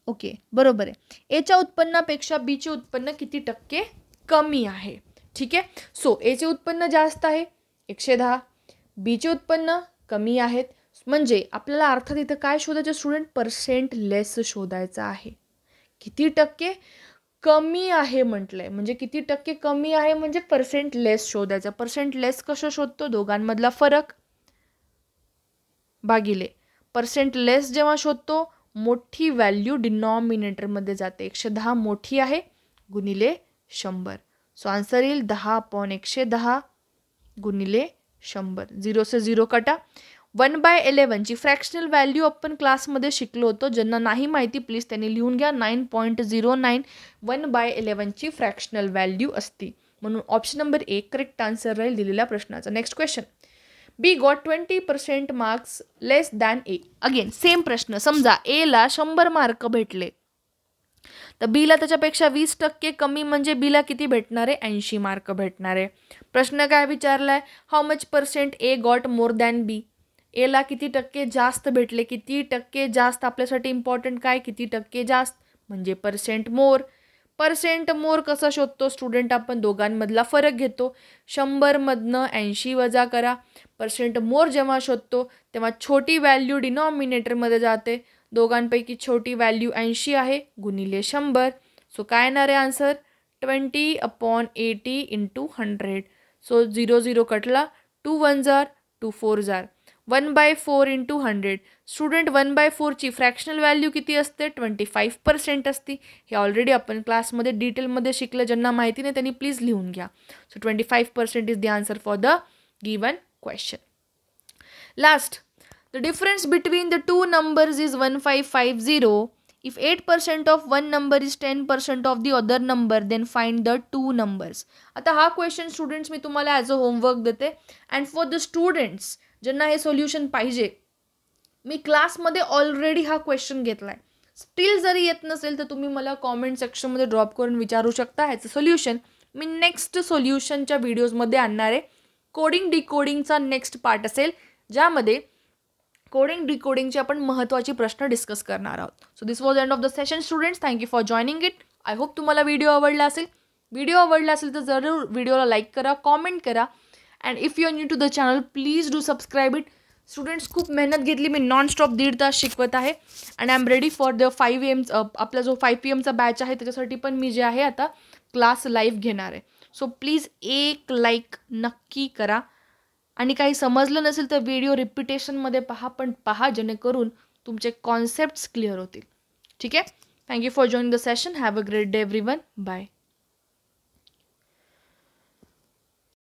ओके बरोबर आहे, Aच्या उत्पन्नापेक्षा Bचे उत्पन्न किती टक्के कमी आहे. ठीक आहे. सो Aचे उत्पन्न जास्त आहे 110, Bचे उत्पन्न कमी आहेत, म्हणजे आपल्याला अर्थात इथं काय शोधायचं स्टुडंट, % लेस शोधायचं आहे. किती टक्के कमी आहे म्हटलंय, म्हणजे किती टक्के कमी आहे म्हणजे % लेस शोधायचं. % लेस कसं शोधतो, दोघांमधला फरक भागिले. % लेस जेव्हा शोधतो, मोठी व्हॅल्यू डिनॉमिनेटरमध्ये जाते. 110 मोठी आहे गुणिले 100. सो आन्सर येईल 10/110 गुणिले 100. 0 से 0 कटा. 1/11 ची फ्रॅक्शनल व्हॅल्यू आपण क्लासमध्ये शिकलो होतो. ज्यांना नाही माहिती प्लीज त्यांनी लिहून घ्या. 9.09 1/11 ची फ्रॅक्शनल व्हॅल्यू असते. म्हणून ऑप्शन नंबर 1 करेक्ट आन्सर राहील दिलेल्या प्रश्नाचा. Next question. B got 20% marks less than A. Again same प्रश्न. समजा A ला 100 मार्क भेटले, तर B ला त्याच्यापेक्षा 20% कमी, म्हणजे B ला किती भेटणार आहे, 80 मार्क भेटणार आहे. प्रश्न काय विचारलाय, how much % A got more than B. A ला किती टक्के जास्त भेटले, किती टक्के जास्त आपल्यासाठी इम्पॉर्टंट काय, किती टक्के जास्त म्हणजे % मोर. % मोर कसा शोधतो स्टुडंट, आपण दोघांमधला फरक घेतो. 100 मधनं 80 वजा करा. % मोर जेव्हा शोधतो तेव्हा छोटी व्हॅल्यू डिनॉमिनेटरमध्ये जाते. दोघांपैकी छोटी व्हॅल्यू 80 आहे गुणिले 100. सो काय येणार आहे आन्सर, 20/80 × 100. सो 0 0 कटला, 2 1 जार 2 4 1/4 इंटू 100. स्टुडंट 1/4ची फ्रॅक्शनल व्हॅल्यू किती असते? 25% असते. हे ऑलरेडी आपण क्लासमध्ये डिटेलमध्ये शिकलं. ज्यांना माहिती नाही त्यांनी प्लीज लिहून घ्या. So 25% is the answer for the given question. Last, the difference between the two numbers is 1550. If 8% of one number is 10% of the other number, then find the two numbers. आता हा क्वेश्चन स्टुडंट्स मी तुम्हाला ॲज अ होमवर्क देते. अँड फॉर द स्टुडंट्स ज्यांना हे सोल्युशन पाहिजे, मी क्लासमध्ये ऑलरेडी हा क्वेश्चन घेतला आहे. स्टील जरी येत नसेल तर तुम्ही मला कॉमेंट सेक्शनमध्ये ड्रॉप करून विचारू शकता. ह्याचं सोल्युशन मी नेक्स्ट सोल्युशनच्या व्हिडिओजमध्ये आणणार आहे. कोडिंग डिकोडिंगचा नेक्स्ट पार्ट असेल, ज्यामध्ये कोडिंग डिकोडिंगचे आपण महत्त्वाचे प्रश्न डिस्कस करणार आहोत. So this was end of the session students. Thank you for joining it. I hope तुम्हाला व्हिडिओ आवडला असेल. व्हिडिओ आवडला असेल तर जरूर व्हिडिओला लाईक करा, कॉमेंट करा. And if you are new to the channel please do subscribe it. Students खूप मेहनत घेतली. मी नॉनस्टॉप 1.5 तास शिकवत आहे. And I am ready for the 5 AM आपला जो 5 PM बॅच आहे त्याच्यासाठी पण मी जे आहे आता क्लास लाईव्ह घेणार आहे. सो प्लीज एक लाईक नक्की करा. आणि काही समजलं नसेल तर व्हिडिओ रिपिटेशनमध्ये पहा जेणेकरून तुमचे कॉन्सेप्ट्स क्लिअर होतील. ठीक आहे. Thank you for joining the session. Have a great day everyone. Bye.